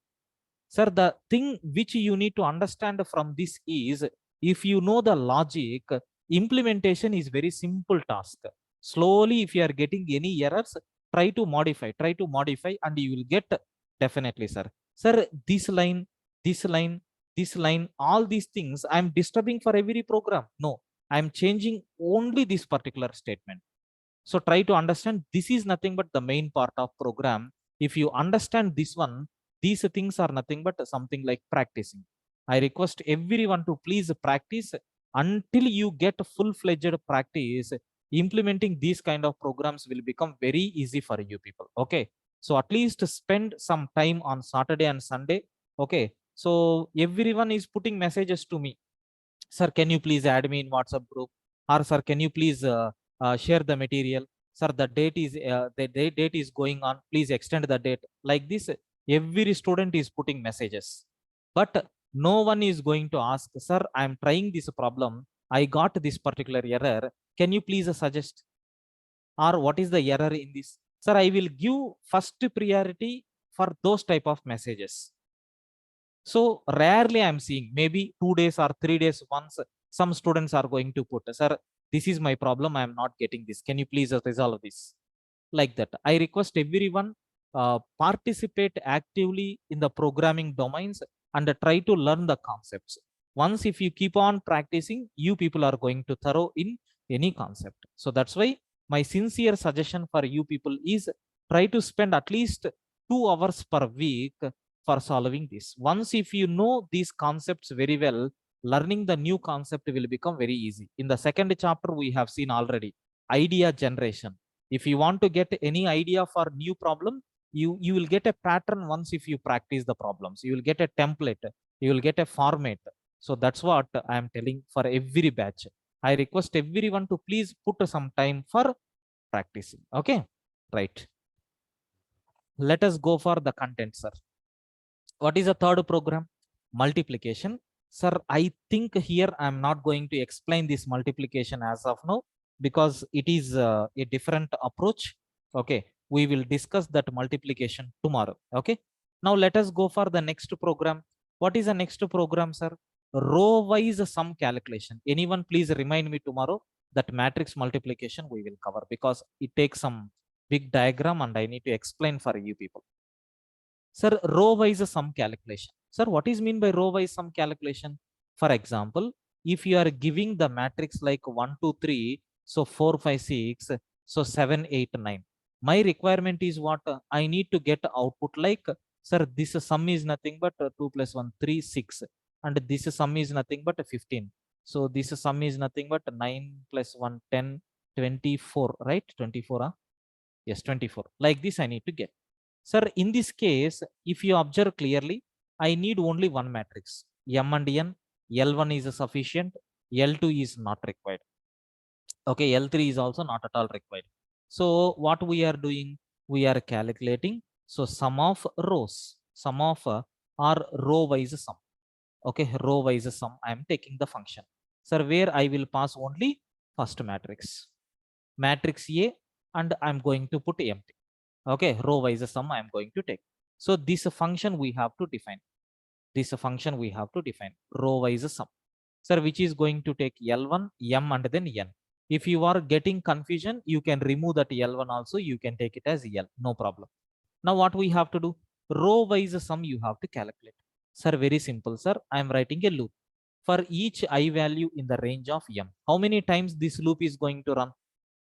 Speaker 1: Sir, the thing which you need to understand from this is, if you know the logic, implementation is very simple task. Slowly, if you are getting any errors, try to modify, and you will get definitely, sir. Sir, this line, all these things, I'm disturbing for every program. No, I'm changing only this particular statement. So try to understand, this is nothing but the main part of program. If you understand this one, these things are nothing but something like practicing. I request everyone to please practice until you get full-fledged practice. Implementing these kind of programs will become very easy for you people. Okay. So at least spend some time on Saturday and Sunday. Okay. So everyone is putting messages to me. Sir, can you please add me in WhatsApp group? Or sir, can you please share the material? Sir, the date is going on. Please extend the date. Like this, every student is putting messages. But no one is going to ask, sir, I am trying this problem. I got this particular error. Can you please suggest? Or what is the error in this? Sir, I will give first priority for those type of messages. So rarely I'm seeing, maybe 2 days or 3 days once, some students are going to put, sir, this is my problem. I am not getting this. Can you please resolve this? Like that. I request everyone participate actively in the programming domains and try to learn the concepts. Once if you keep on practicing, you people are going to thorough in any concept. So that's why my sincere suggestion for you people is try to spend at least 2 hours per week for solving this. Once if you know these concepts very well, learning the new concept will become very easy. In the second chapter, we have seen already idea generation. If you want to get any idea for new problem, you will get a pattern once if you practice the problems. You will get a template, you will get a format. So that's what I am telling for every batch. I request everyone to please put some time for practicing. Okay, right. Let us go for the content, sir. What is the third program? Multiplication. Sir, I think here I am not going to explain this multiplication as of now because it is a different approach. Okay, we will discuss that multiplication tomorrow. Okay, now let us go for the next program. What is the next program, sir? Row wise sum calculation. Anyone please remind me tomorrow that matrix multiplication we will cover because it takes some big diagram and I need to explain for you people. Sir, row wise sum calculation. Sir, what is mean by row wise sum calculation? For example, if you are giving the matrix like 1, 2, 3, so 4, 5, 6, so 7, 8, 9. My requirement is what? I need to get output like, sir, this sum is nothing but 2 plus 1, 3, 6. And this sum is nothing but 15. So this sum is nothing but 9 plus 1, 10, 24, right? 24, huh? Yes, 24. Like this I need to get. Sir, in this case, if you observe clearly, I need only one matrix. M and N, L1 is sufficient, L2 is not required. Okay, L3 is also not at all required. So what we are doing? We are calculating. So sum of rows, sum of or row wise sum. Okay, row wise sum, I am taking the function. Sir, where I will pass only first matrix. Matrix A and I'm going to put empty. Okay, row wise sum I am going to take. So this function we have to define. This function we have to define row wise sum. Sir, which is going to take L1, M and then N. If you are getting confusion, you can remove that L1 also. You can take it as L, no problem. Now what we have to do? Row wise sum you have to calculate. Sir, very simple, sir. I am writing a loop. For each I value in the range of M. How many times this loop is going to run?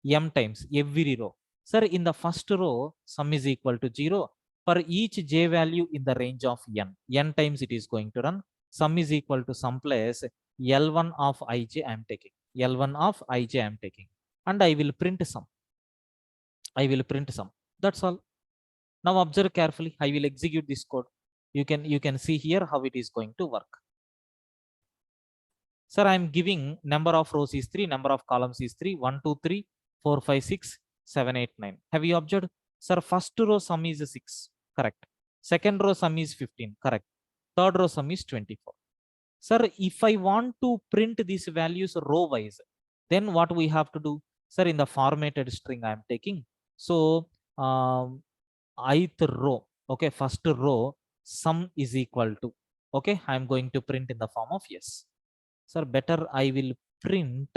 Speaker 1: M times every row. Sir, in the first row, sum is equal to 0. For each j value in the range of n times it is going to run. Sum is equal to sum plus L1 of ij I am taking. L1 of ij I am taking. And I will print sum. I will print sum. That's all. Now observe carefully. I will execute this code. You can see here how it is going to work. Sir, I am giving number of rows is 3, number of columns is 3, 1, 2, 3, 4, 5, 6, 7, 8, 9. Have you observed? Sir, first row sum is 6. Correct. Second row sum is 15. Correct. Third row sum is 24. Sir, if I want to print these values row wise, then what we have to do? Sir, in the formatted string I am taking. So, ith row, okay, first row sum is equal to, okay, I am going to print in the form of yes. Sir, better I will print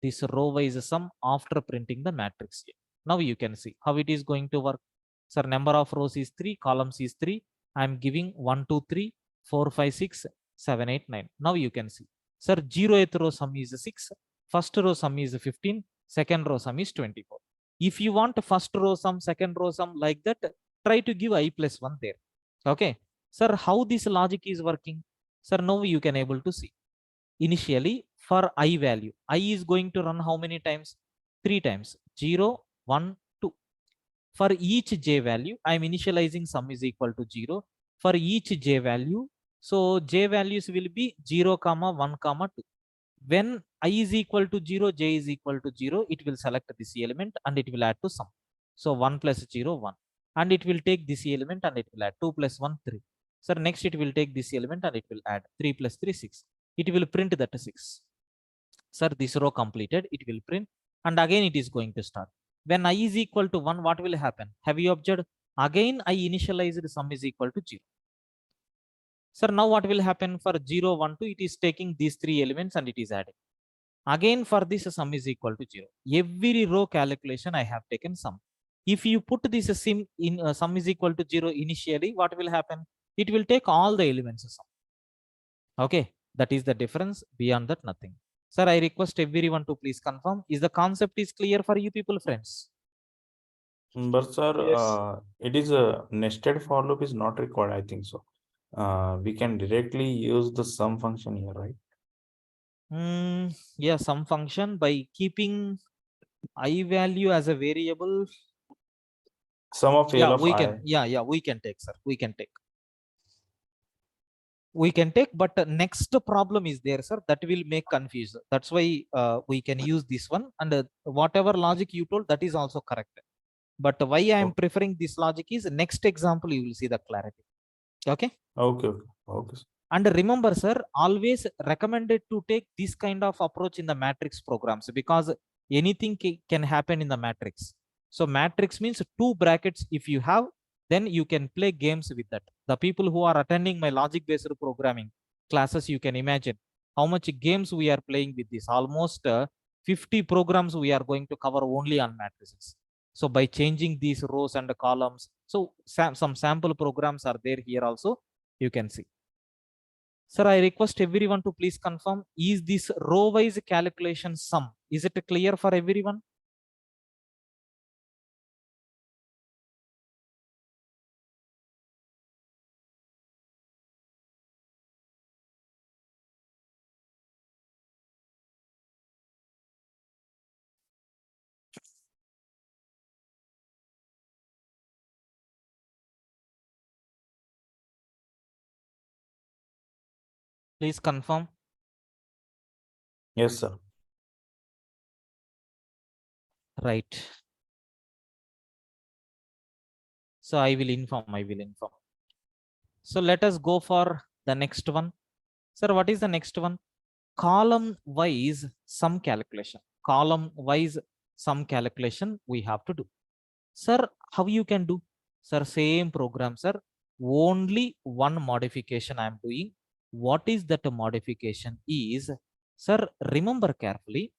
Speaker 1: this row wise sum after printing the matrix here. Now you can see how it is going to work. Sir, number of rows is 3, columns is 3. I am giving 1, 2, 3, 4, 5, 6, 7, 8, 9. Now you can see Sir, 0th row sum is 6, first row sum is 15, second row sum is 24. If you want first row sum, second row sum like that, try to give I plus 1 there. Okay. Sir, how this logic is working? Sir, now you can able to see. Initially, for I value, I is going to run how many times? 3 times. 0, 1, 2. For each j value, I am initializing sum is equal to 0. For each j value, so j values will be 0, 1, 2. When I is equal to 0, j is equal to 0, it will select this element and it will add to sum. So 1 plus 0, 1. And it will take this element and it will add 2 plus 1, 3. Sir, next it will take this element and it will add 3 plus 3, 6. It will print that 6. Sir, this row completed, it will print. And again it is going to start. When I is equal to 1, what will happen? Have you observed? Again, I initialized sum is equal to 0. Sir, now what will happen for 0, 1, 2? It is taking these 3 elements and it is adding. Again, for this sum is equal to 0. Every row calculation I have taken sum. If you put this sum is equal to 0 initially, what will happen? It will take all the elements of sum. Okay, that is the difference. Beyond that, nothing. Sir, I request everyone to please confirm. Is the concept is clear for you people, friends?
Speaker 4: But sir,
Speaker 3: Yes.
Speaker 4: it is a nested for loop is not required, I think so. We can directly use the sum function here, right?
Speaker 1: Yeah, sum function by keeping I value as a variable.
Speaker 4: Sum of L
Speaker 1: Yeah,
Speaker 4: of
Speaker 1: we
Speaker 4: I.
Speaker 1: can. Yeah, we can take, sir. We can take. We can take, but next problem is there, sir. That will make confuse. That's why we can use this one. And whatever logic you told, that is also correct. But why I am preferring this logic is next example you will see the clarity. Okay.
Speaker 4: Okay. Okay.
Speaker 1: And remember, sir, always recommended to take this kind of approach in the matrix programs because anything can happen in the matrix. So matrix means 2 brackets. If you have, then you can play games with that. The people who are attending my logic based programming classes, you can imagine how much games we are playing with this. Almost 50 programs we are going to cover only on matrices. So by changing these rows and columns, so some sample programs are there here also, you can see. Sir, I request everyone to please confirm, is this row-wise calculation sum? Is it clear for everyone? Please confirm.
Speaker 4: Yes, sir.
Speaker 1: Right. So I will inform. So let us go for the next one. Sir, what is the next one? Column wise sum calculation. Column wise sum calculation we have to do. Sir, how you can do? Sir, same program, sir. Only one modification I am doing. What is that modification is? Sir, remember carefully.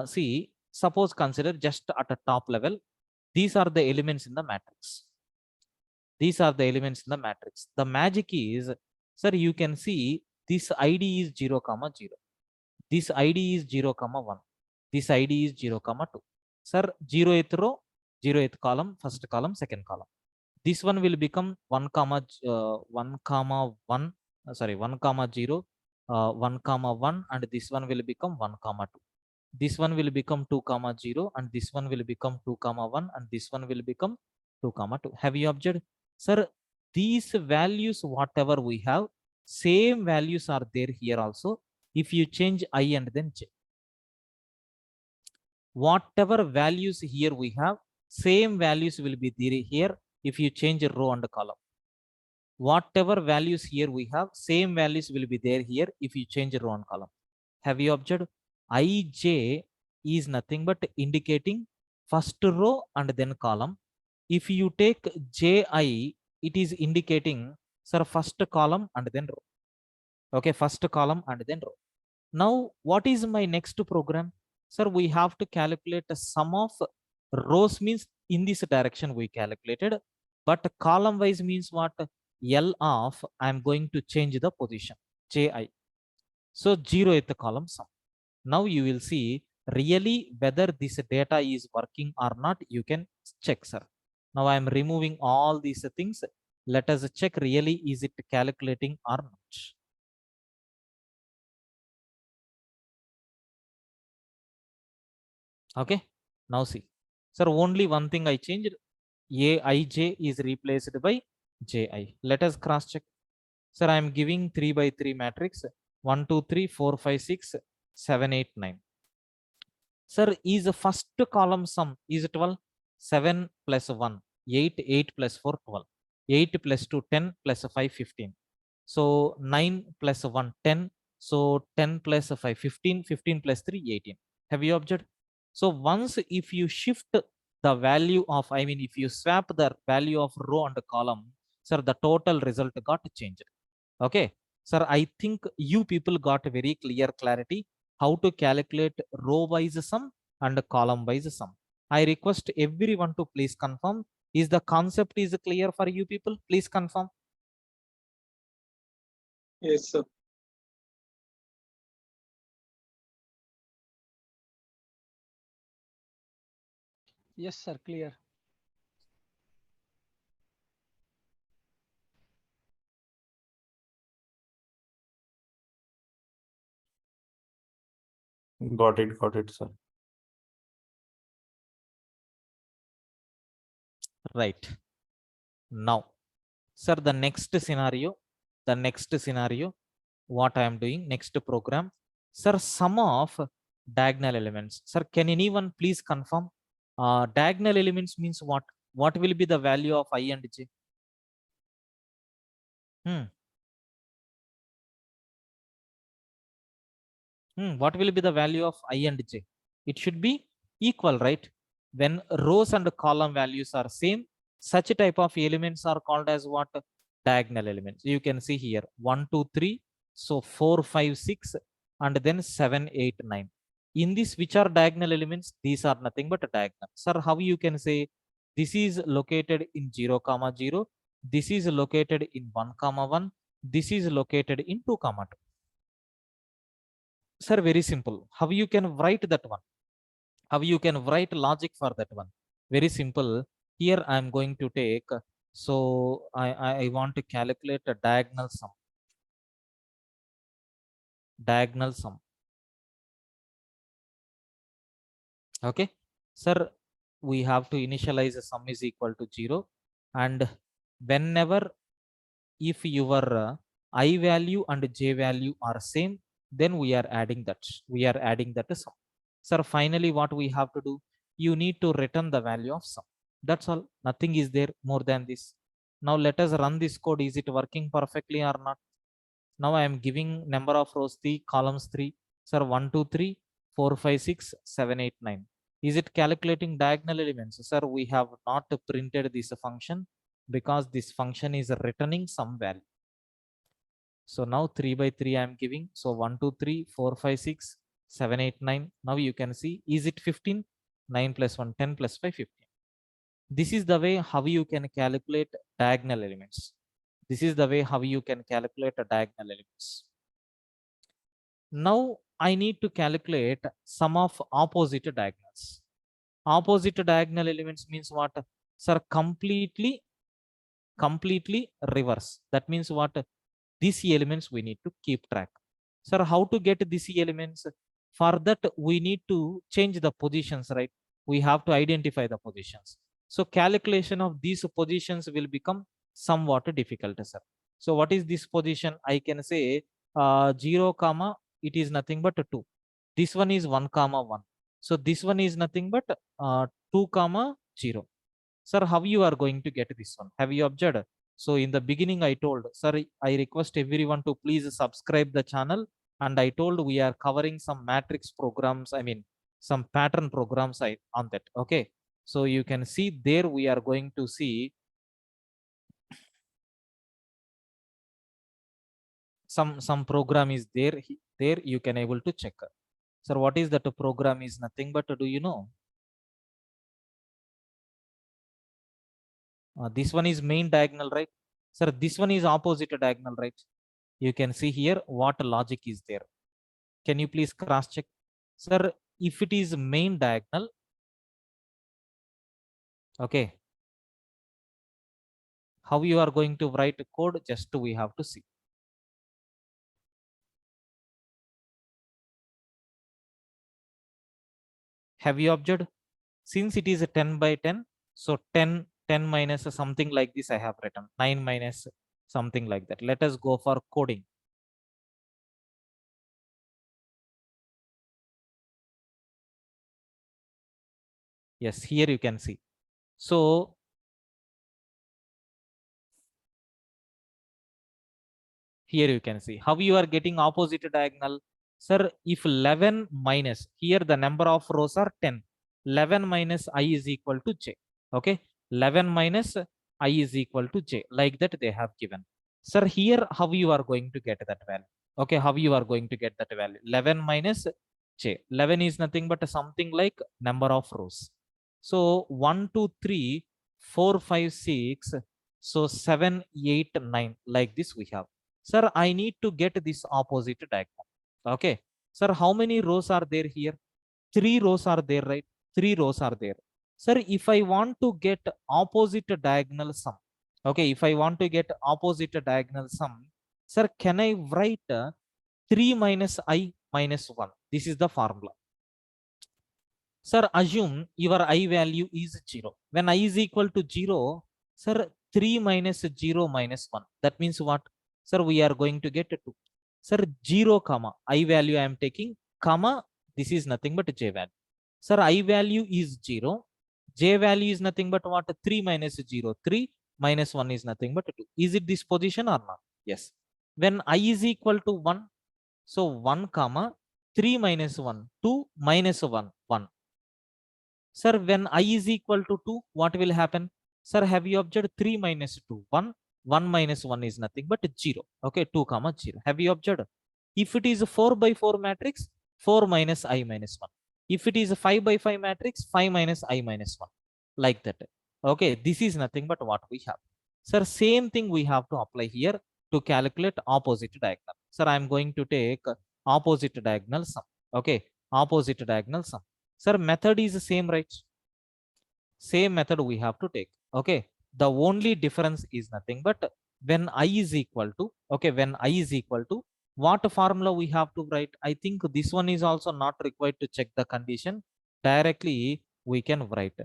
Speaker 1: See, suppose consider just at a top level. These are the elements in the matrix. These are the elements in the matrix. The magic is, sir, you can see this ID is 0, 0. This ID is 0, 1. This ID is 0, 2. Sir, 0th row, 0th column, first column, second column. This one will become 1, 1, 1, sorry, 1, 0, 1, 1, and this one will become 1, 2. This one will become 2, 0, and this one will become 2, 1, and this one will become 2, 2. Have you observed? Sir, these values, whatever we have, same values are there here also. If you change I and then j. Whatever values here we have, same values will be there here if you change a row and a column. Whatever values here we have, same values will be there here if you change a row and column. Have you observed? Ij is nothing but indicating first row and then column. If you take ji, it is indicating, sir, first column and then row. Okay, first column and then row. Now, what is my next program? Sir, we have to calculate a sum of rows means in this direction we calculated, but column wise means what? L of, I am going to change the position, Ji. So 0th column sum. Now you will see really whether this data is working or not. You can check, sir. Now I am removing all these things. Let us check really is it calculating or not. Okay, now see, sir, only one thing I changed. Aij is replaced by ji. Let us cross check. Sir, I am giving 3 by 3 matrix 1 2 3 4 5 6 7 8 9. Sir, is the first column sum is 12? 7 plus 1 8, 8 plus 4 12, 8 plus 2 10 plus 5 15. So 9 plus 1 10. So 10 plus 5 15, 15 plus 3 18. Have you observed? So once if you shift the value of, I mean if you swap the value of row and column, sir, the total result got changed. Okay, sir, I think you people got very clear clarity how to calculate row wise sum and column wise sum. I request everyone to please confirm. Is the concept is clear for you people? Please confirm.
Speaker 3: Yes, sir.
Speaker 5: Yes, sir, clear.
Speaker 4: Got it, sir.
Speaker 1: Right. Now, sir, the next scenario, what I am doing, next program, sir, sum of diagonal elements. Sir, can anyone please confirm? Diagonal elements means what? What will be the value of I and j? What will be the value of I and j? It should be equal, right? When rows and column values are same, such type of elements are called as what? Diagonal elements. You can see here 1 2 3, so 4 5 6 and then 7 8 9. In this, which are diagonal elements? These are nothing but a diagonal. Sir, how you can say this is located in 0 comma 0, this is located in 1 comma 1, this is located in 2 comma 2? Sir, very simple. How you can write that one? How you can write logic for that one? Very simple. Here I am going to take, so I want to calculate a diagonal sum. Diagonal sum. Okay, sir, we have to initialize a sum is equal to 0, and whenever if your I value and j value are same, then we are adding that sum. Sir, finally what we have to do, you need to return the value of sum. That's all, nothing is there more than this. Now let us run this code. Is it working perfectly or not? Now I am giving number of rows 3, columns 3. Sir, 1 2 3 4 5 6 7 8 9. Is it calculating diagonal elements? Sir, we have not printed this function because this function is returning some value. So now 3 by 3 I am giving. So 1 2 3 4 5 6 7 8 9. Now you can see, is it 15? 9 plus 1 10 plus 5 15. This is the way how you can calculate diagonal elements. This is the way how you can calculate a diagonal elements. Now I need to calculate sum of opposite diagonals. Opposite diagonal elements means what? Sir, completely reverse. That means what? These elements we need to keep track. Sir, how to get these elements? For that we need to change the positions, right? We have to identify the positions. So calculation of these positions will become somewhat difficult, sir. So what is this position? I can say 0 comma, it is nothing but 2. This one is 1 comma 1. So this one is nothing but 2 comma 0. Sir, how you are going to get this one? Have you observed? So in the beginning I told, sir, I request everyone to please subscribe the channel, and I told we are covering some matrix programs, I mean some pattern programs on that. Okay, so you can see there we are going to see some program is there. There you can able to check. Sir, what is that program? Is nothing but, do you know? This one is main diagonal, right? Sir, this one is opposite diagonal, right? You can see here what logic is there. Can you please cross check? Sir, if it is main diagonal, okay, how you are going to write code, just we have to see. Have you observed? Since it is a 10 by 10, so 10 minus something like this I have written, 9 minus something like that. Let us go for coding. Yes, here you can see. So here you can see how you are getting opposite diagonal. Sir, if 11 minus, here the number of rows are 10. 11 minus I is equal to j. Okay, 11 minus I is equal to j. Like that they have given. Sir, here how you are going to get that value? Okay, how you are going to get that value? 11 minus j. 11 is nothing but something like number of rows. So 1, 2, 3, 4, 5, 6. So 7, 8, 9. Like this we have. Sir, I need to get this opposite diagonal. Okay. Sir, how many rows are there here? 3 rows are there, right? 3 rows are there. Sir, if I want to get opposite diagonal sum, okay, if I want to get opposite diagonal sum, sir, can I write 3 minus I minus 1? This is the formula. Sir, assume your I value is 0. When I is equal to 0, sir, 3 minus 0 minus 1. That means what? Sir, we are going to get 2. Sir, 0 comma I value I am taking, comma, this is nothing but j value. Sir, I value is 0. J value is nothing but what? 3 minus 0. 3 minus 1 is nothing but 2. Is it this position or not? Yes. When I is equal to 1, so 1 comma 3 minus 1, 2 minus 1, 1. Sir, when I is equal to 2, what will happen? Sir, have you observed 3 minus 2? 1. 1 minus 1 is nothing but 0. Okay, 2 comma 0. Have you observed? If it is a 4 by 4 matrix, 4 minus I minus 1. If it is a 5 by 5 matrix, 5 minus I minus 1. Like that. Okay, this is nothing but what we have. Sir, same thing we have to apply here to calculate opposite diagonal. Sir, I am going to take opposite diagonal sum. Okay, opposite diagonal sum. Sir, method is the same, right? Same method we have to take. Okay, the only difference is nothing but when I is equal to, okay, when I is equal to, what formula we have to write? I think this one is also not required to check the condition. Directly we can write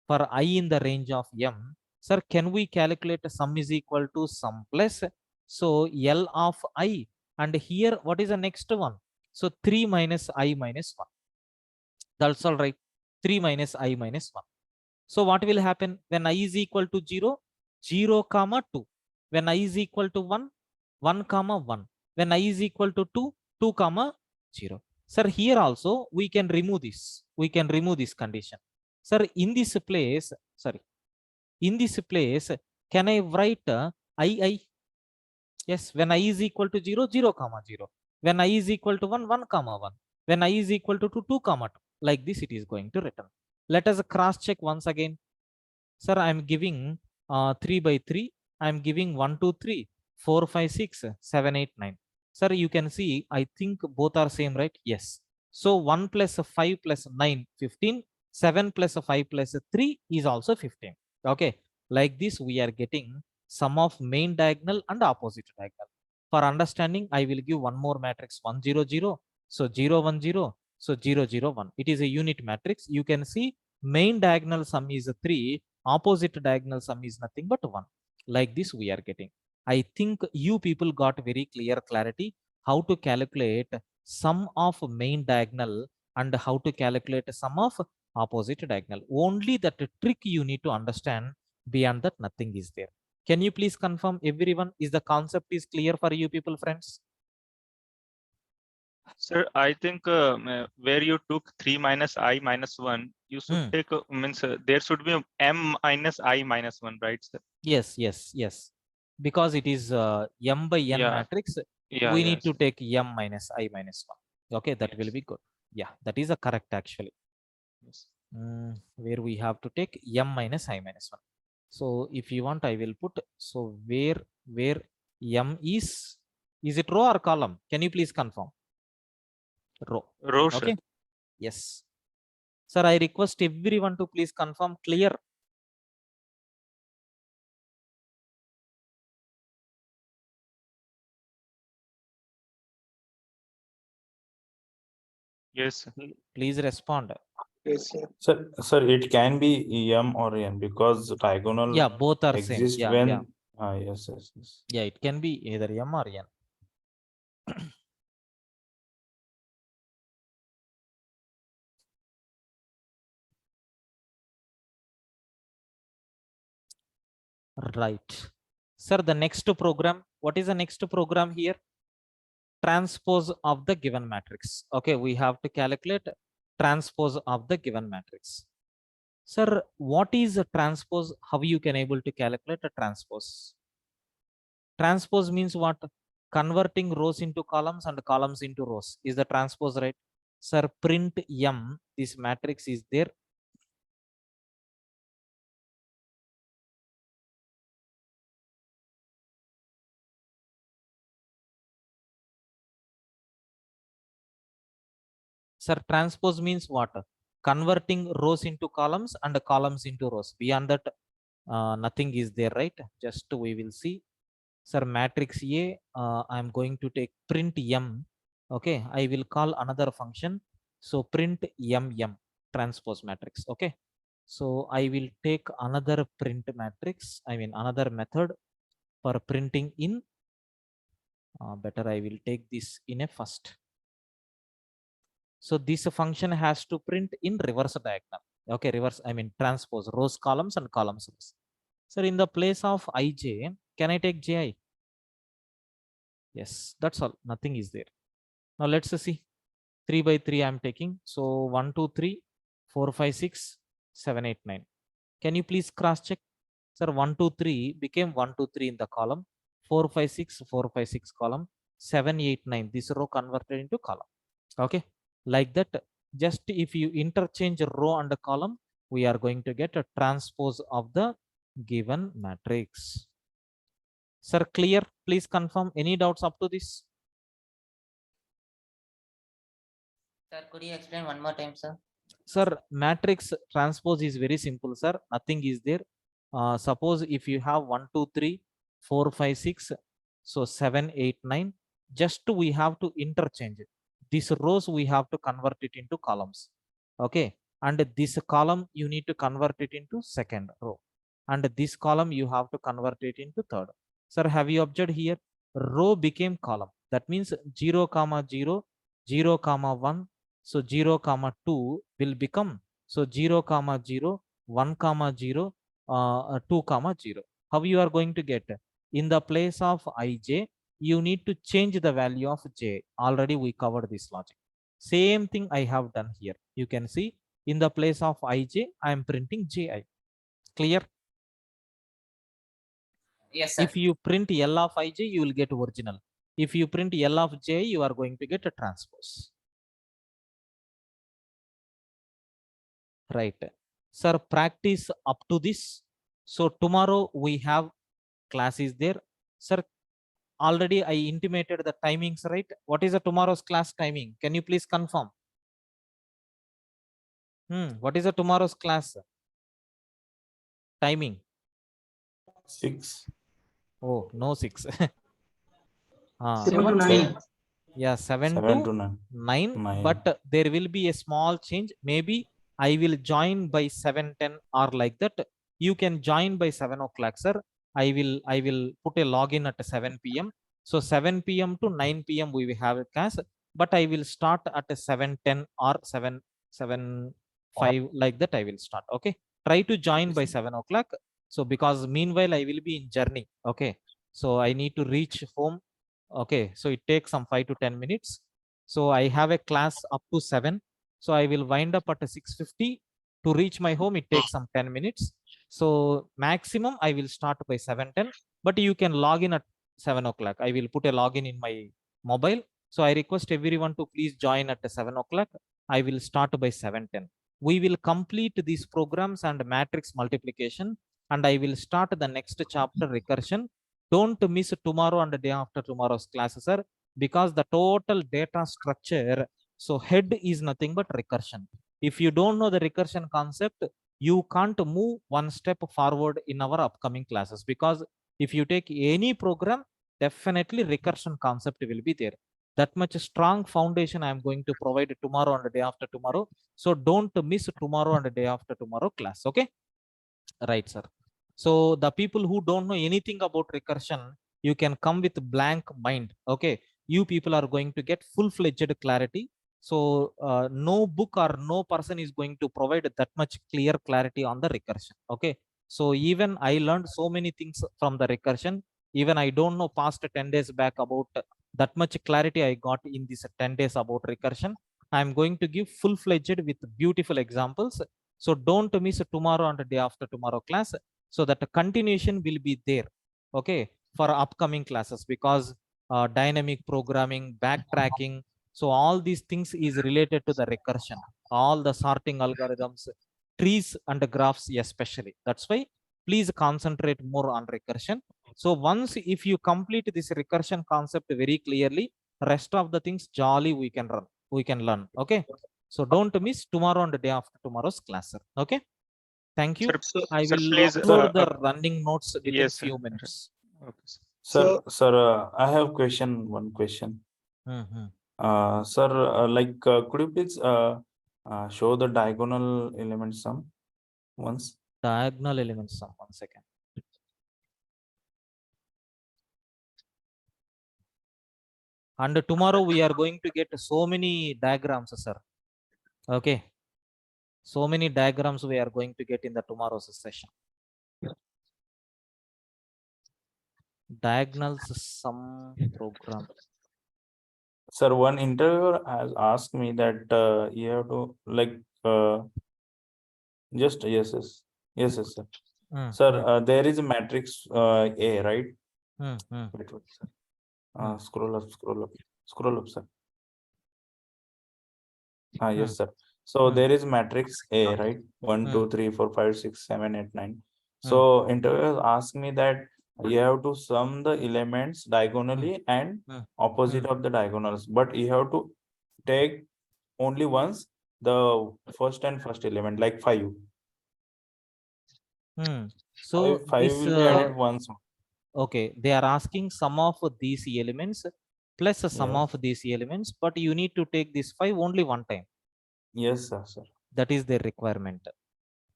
Speaker 1: for I in the range of m. Sir, can we calculate sum is equal to sum plus, so L of I, and here what is the next one? So 3 minus I minus 1. That's all right. 3 minus I minus 1. So what will happen when I is equal to 0? 0 comma 2. When I is equal to 1, 1 comma 1. When I is equal to 2, 2 comma 0. Sir, here also we can remove this. We can remove this condition. Sir, in this place, sorry, in this place, can I write I? Yes, when I is equal to 0, 0 comma 0. When I is equal to 1, 1 comma 1. When I is equal to 2, 2 comma 2. Like this it is going to return. Let us cross check once again. Sir, I am giving 3 by 3. I am giving 1, 2, 3, 4, 5, 6, 7, 8, 9. Sir, you can see, I think both are same, right? Yes. So 1 plus 5 plus 9, 15. 7 plus 5 plus 3 is also 15. Okay. Like this, we are getting sum of main diagonal and opposite diagonal. For understanding, I will give one more matrix 1, 0, 0. So 0, 1, 0. So 0, 0, 1. It is a unit matrix. You can see main diagonal sum is 3. Opposite diagonal sum is nothing but 1. Like this we are getting. I think you people got very clear clarity how to calculate sum of main diagonal and how to calculate sum of opposite diagonal. Only that trick you need to understand. Beyond that, nothing is there. Can you please confirm everyone, is the concept is clear for you people, friends?
Speaker 7: Sir, I think where you took 3 minus I minus 1, you should take, there should be m minus I minus 1, right, sir?
Speaker 1: Yes. Because it is m by n
Speaker 7: Yeah.
Speaker 1: matrix,
Speaker 7: Yeah,
Speaker 1: we
Speaker 7: yeah,
Speaker 1: need to
Speaker 7: sir.
Speaker 1: take m minus I minus 1. Okay, that will
Speaker 7: Yes.
Speaker 1: be good. Yeah, that is a correct actually.
Speaker 7: Yes.
Speaker 1: Where we have to take m minus I minus 1. So if you want, I will put, so where m is it row or column? Can you please confirm? Row.
Speaker 7: Row, sir.
Speaker 1: Okay. Yes. Sir, I request everyone to please confirm clear.
Speaker 7: Yes, sir.
Speaker 1: Please respond.
Speaker 3: Yes, sir.
Speaker 4: Sir, it can be M or N because diagonal
Speaker 1: Yeah, both are same.
Speaker 4: exists
Speaker 1: Yeah,
Speaker 4: when
Speaker 1: yeah.
Speaker 4: yes.
Speaker 1: Yeah, it can be either M or N. Right. Sir, the next program, what is the next program here? Transpose of the given matrix. Okay, we have to calculate transpose of the given matrix. Sir, what is a transpose? How you can able to calculate a transpose? Transpose means what? Converting rows into columns and columns into rows. Is the transpose right? Sir, print M, this matrix is there. Sir, transpose means what? Converting rows into columns and columns into rows. Beyond that, nothing is there, right? Just we will see. Sir, matrix A, I am going to take print M. Okay, I will call another function. So print M transpose matrix. Okay, so I will take another print matrix. I mean another method for printing in. Better I will take this in a first. So this function has to print in reverse diagonal. Okay, reverse, I mean transpose rows, columns and columns rows. So in the place of ij, can I take ji? Yes, that's all. Nothing is there. Now let's see. 3 by 3 I'm taking. So 1, 2, 3, 4, 5, 6, 7, 8, 9. Can you please cross check? Sir, 1, 2, 3 became 1, 2, 3 in the column. 4, 5, 6, 4, 5, 6 column. 7, 8, 9. This row converted into column. Okay. Like that, just if you interchange row and a column, we are going to get a transpose of the given matrix. Sir, clear? Please confirm. Any doubts up to this?
Speaker 6: Sir, could you explain one more time, sir?
Speaker 1: Sir, matrix transpose is very simple, sir. Nothing is there. Suppose if you have 1, 2, 3, 4, 5, 6, so 7, 8, 9, just we have to interchange it. These rows we have to convert it into columns. Okay. And this column you need to convert it into second row. And this column you have to convert it into third. Sir, have you observed here? Row became column. That means 0, 0, 0, 1. So 0, 2 will become, so 0, 0, 1, 0, 2, 0. How you are going to get? In the place of ij, you need to change the value of j. Already we covered this logic. Same thing I have done here. You can see in the place of ij, I am printing ji. Clear?
Speaker 6: Yes, sir.
Speaker 1: If you print L of ij, you will get original. If you print L of j, you are going to get a transpose. Right. Sir, practice up to this. So tomorrow we have classes there. Sir, already I intimated the timings, right? What is the tomorrow's class timing? Can you please confirm? What is the tomorrow's class timing?
Speaker 4: 6.
Speaker 1: Oh, no 6.
Speaker 6: 7 to 9.
Speaker 1: Yeah, 7
Speaker 4: 7
Speaker 1: to
Speaker 4: to 9.
Speaker 1: 9.
Speaker 4: 9.
Speaker 1: But there will be a small change. Maybe I will join by 7:10 or like that. You can join by 7 o'clock, sir. I will put a login at 7 p.m. So 7 p.m. to 9 p.m. we will have a class, but I will start at 7:10 or 7:05 like that. I will start. Okay. Try to join by 7 o'clock. So because meanwhile I will be in journey. Okay. So I need to reach home. Okay. So it takes some 5 to 10 minutes. So I have a class up to 7. So I will wind up at 6:50 to reach my home. It takes some 10 minutes. So maximum I will start by 7:10, but you can log in at 7 o'clock. I will put a login in my mobile. So I request everyone to please join at 7 o'clock. I will start by 7:10. We will complete these programs and matrix multiplication, and I will start the next chapter recursion. Don't miss tomorrow and the day after tomorrow's classes, sir, because the total data structure So head is nothing but recursion. If you don't know the recursion concept, you can't move one step forward in our upcoming classes, because if you take any program, definitely recursion concept will be there. That much strong foundation I am going to provide tomorrow and the day after tomorrow. So don't miss tomorrow and the day after tomorrow class. Okay. Right, sir. So the people who don't know anything about recursion, you can come with blank mind. Okay. You people are going to get full-fledged clarity. So no book or no person is going to provide that much clear clarity on the recursion. Okay. So even I learned so many things from the recursion. Even I don't know past 10 days back about that much clarity I got in this 10 days about recursion. I'm going to give full-fledged with beautiful examples. So don't miss tomorrow and the day after tomorrow class, so that the continuation will be there. Okay. For upcoming classes, because dynamic programming, backtracking, so all these things is related to the recursion, all the sorting algorithms, trees and graphs especially. That's why please concentrate more on recursion. So once if you complete this recursion concept very clearly, rest of the things jolly we can learn. Okay. So don't miss tomorrow and the day after tomorrow's class, sir. Okay. Thank you.
Speaker 7: Sir,
Speaker 1: I
Speaker 7: sir,
Speaker 1: will
Speaker 7: please,
Speaker 1: upload the running notes within
Speaker 7: yes, sir.
Speaker 1: few minutes.
Speaker 7: Okay, sir.
Speaker 4: Sir, I have one question.
Speaker 1: Mhm.
Speaker 4: Sir, could you please show the diagonal element sum once?
Speaker 1: Diagonal elements, 1 second. And tomorrow we are going to get so many diagrams, sir. Okay. So many diagrams we are going to get in the tomorrow's session. Diagonals sum program.
Speaker 4: Sir, one interviewer has asked me that you have to yes, sir. Sir, there is a matrix A, right? Wait, sir. Scroll up, sir. Yes, sir. So there is matrix A, right? 1, 2, 3, 4, 5, 6, 7, 8, 9. So interviewers ask me that you have to sum the elements diagonally and opposite of the diagonals, but you have to take only once the first element, like 5.
Speaker 1: So
Speaker 4: 5
Speaker 1: this
Speaker 4: will be added once.
Speaker 1: okay, they are asking sum of these elements plus a sum of these elements, but you need to take this 5 only one time.
Speaker 4: Yes, sir.
Speaker 1: That is their requirement.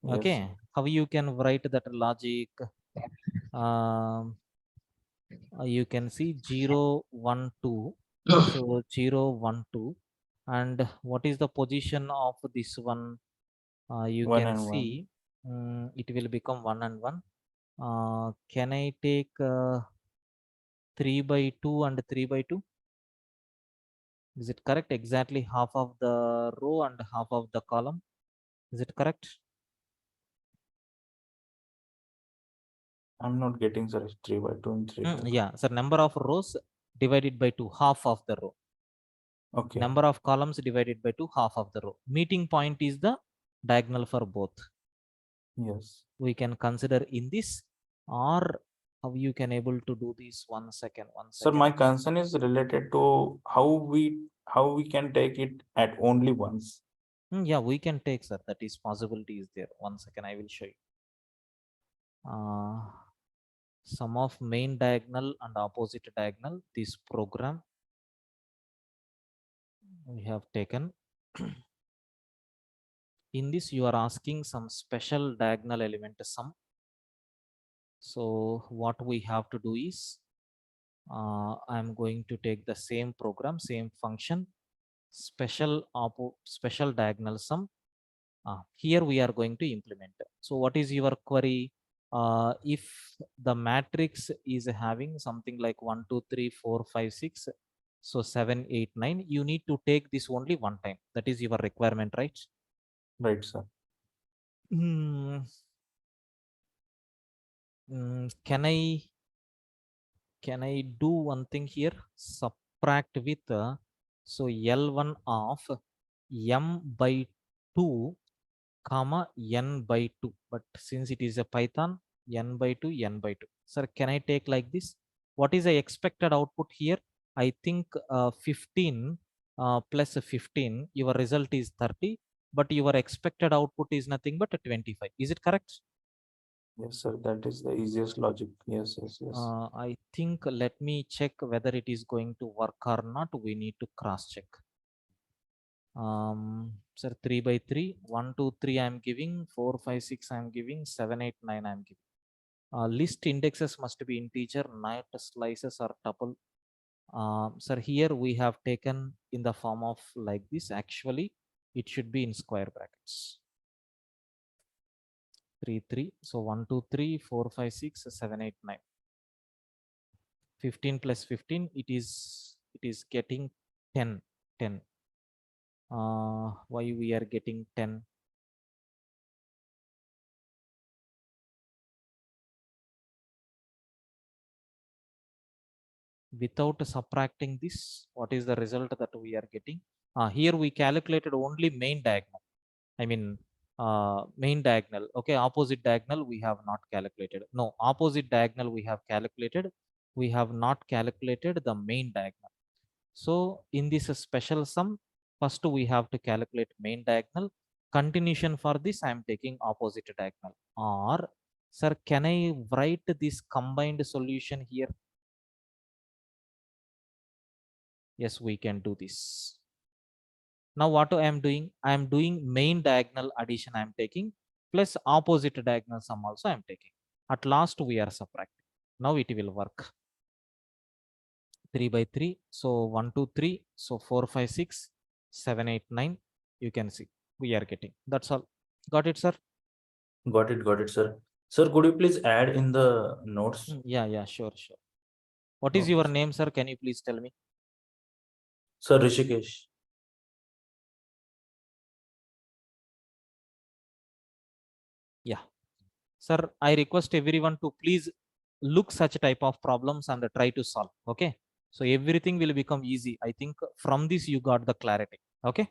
Speaker 4: Yes,
Speaker 1: Okay.
Speaker 4: sir.
Speaker 1: How you can write that logic? You can see 0, 1, 2. So 0, 1, 2. And what is the position of this one? You
Speaker 4: 1
Speaker 1: can
Speaker 4: and 1.
Speaker 1: see it will become 1 and 1. Can I take 3 by 2 and 3 by 2? Is it correct? Exactly half of the row and half of the column. Is it correct?
Speaker 4: I'm not getting, sir. 3 by 2 and 3 by 2.
Speaker 1: Yeah, sir. Number of rows divided by 2, half of the row.
Speaker 4: Okay.
Speaker 1: Number of columns divided by 2, half of the row. Meeting point is the diagonal for both.
Speaker 4: Yes.
Speaker 1: We can consider in this, or how you can able to do this. 1 second.
Speaker 4: Sir, my concern is related to how we can take it at only once.
Speaker 1: Yeah, we can take, sir. That is possibility is there. 1 second, I will show you. Sum of main diagonal and opposite diagonal, this program we have taken. In this, you are asking some special diagonal element sum. So what we have to do is, I'm going to take the same program, same function, special diagonal sum. Here we are going to implement. So what is your query? If the matrix is having something like 1, 2, 3, 4, 5, 6, so 7, 8, 9, you need to take this only one time. That is your requirement, right?
Speaker 4: Right, sir.
Speaker 1: Can I do one thing here? Subtract with so L1 of m by 2 comma n by 2, but since it is a Python, n by 2, n by 2. Sir, can I take like this? What is the expected output here? I think 15 plus 15, your result is 30, but your expected output is nothing but 25. Is it correct?
Speaker 4: Yes, sir. That is the easiest logic. Yes, yes, yes.
Speaker 1: I think let me check whether it is going to work or not. We need to cross check. Sir, 3 by 3, 1, 2, 3 I am giving, 4, 5, 6 I am giving, 7, 8, 9 I am giving. List indexes must be integer, not slices or tuple. Sir, here we have taken in the form of like this. Actually, it should be in square brackets. 3, 3. So 1, 2, 3, 4, 5, 6, 7, 8, 9. 15 plus 15, it is getting 10. 10. Why we are getting 10? Without subtracting this, what is the result that we are getting? Here we calculated only main diagonal. I mean, main diagonal. Okay, opposite diagonal we have not calculated. No, opposite diagonal we have calculated. We have not calculated the main diagonal. So in this special sum, first we have to calculate main diagonal. Continuation for this, I am taking opposite diagonal. Or, sir, can I write this combined solution here? Yes, we can do this. Now what I am doing? I am doing main diagonal addition I am taking plus opposite diagonal sum also I am taking. At last we are subtracting. Now it will work. 3 by 3. So 1, 2, 3. So 4, 5, 6, 7, 8, 9. You can see we are getting. That's all. Got it, sir?
Speaker 4: Got it, sir. Sir, could you please add in the notes?
Speaker 1: Yeah, sure. What is
Speaker 4: Okay,
Speaker 1: your
Speaker 4: sir.
Speaker 1: name, sir? Can you please tell me?
Speaker 4: Sir, Rishikesh.
Speaker 1: Yeah. Sir, I request everyone to please look such type of problems and try to solve. Okay. So everything will become easy. I think from this you got the clarity. Okay.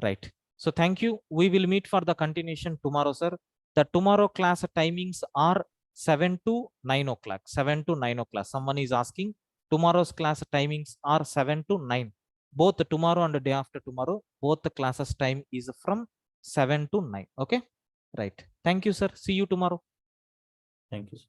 Speaker 1: Right. So thank you. We will meet for the continuation tomorrow, sir. The tomorrow class timings are 7 to 9 o'clock. 7 to 9 o'clock. Someone is asking. Tomorrow's class timings are 7 to 9. Both tomorrow and the day after tomorrow, both the classes time is from 7 to 9. Okay. Right. Thank you, sir. See you tomorrow.
Speaker 4: Thank you, sir.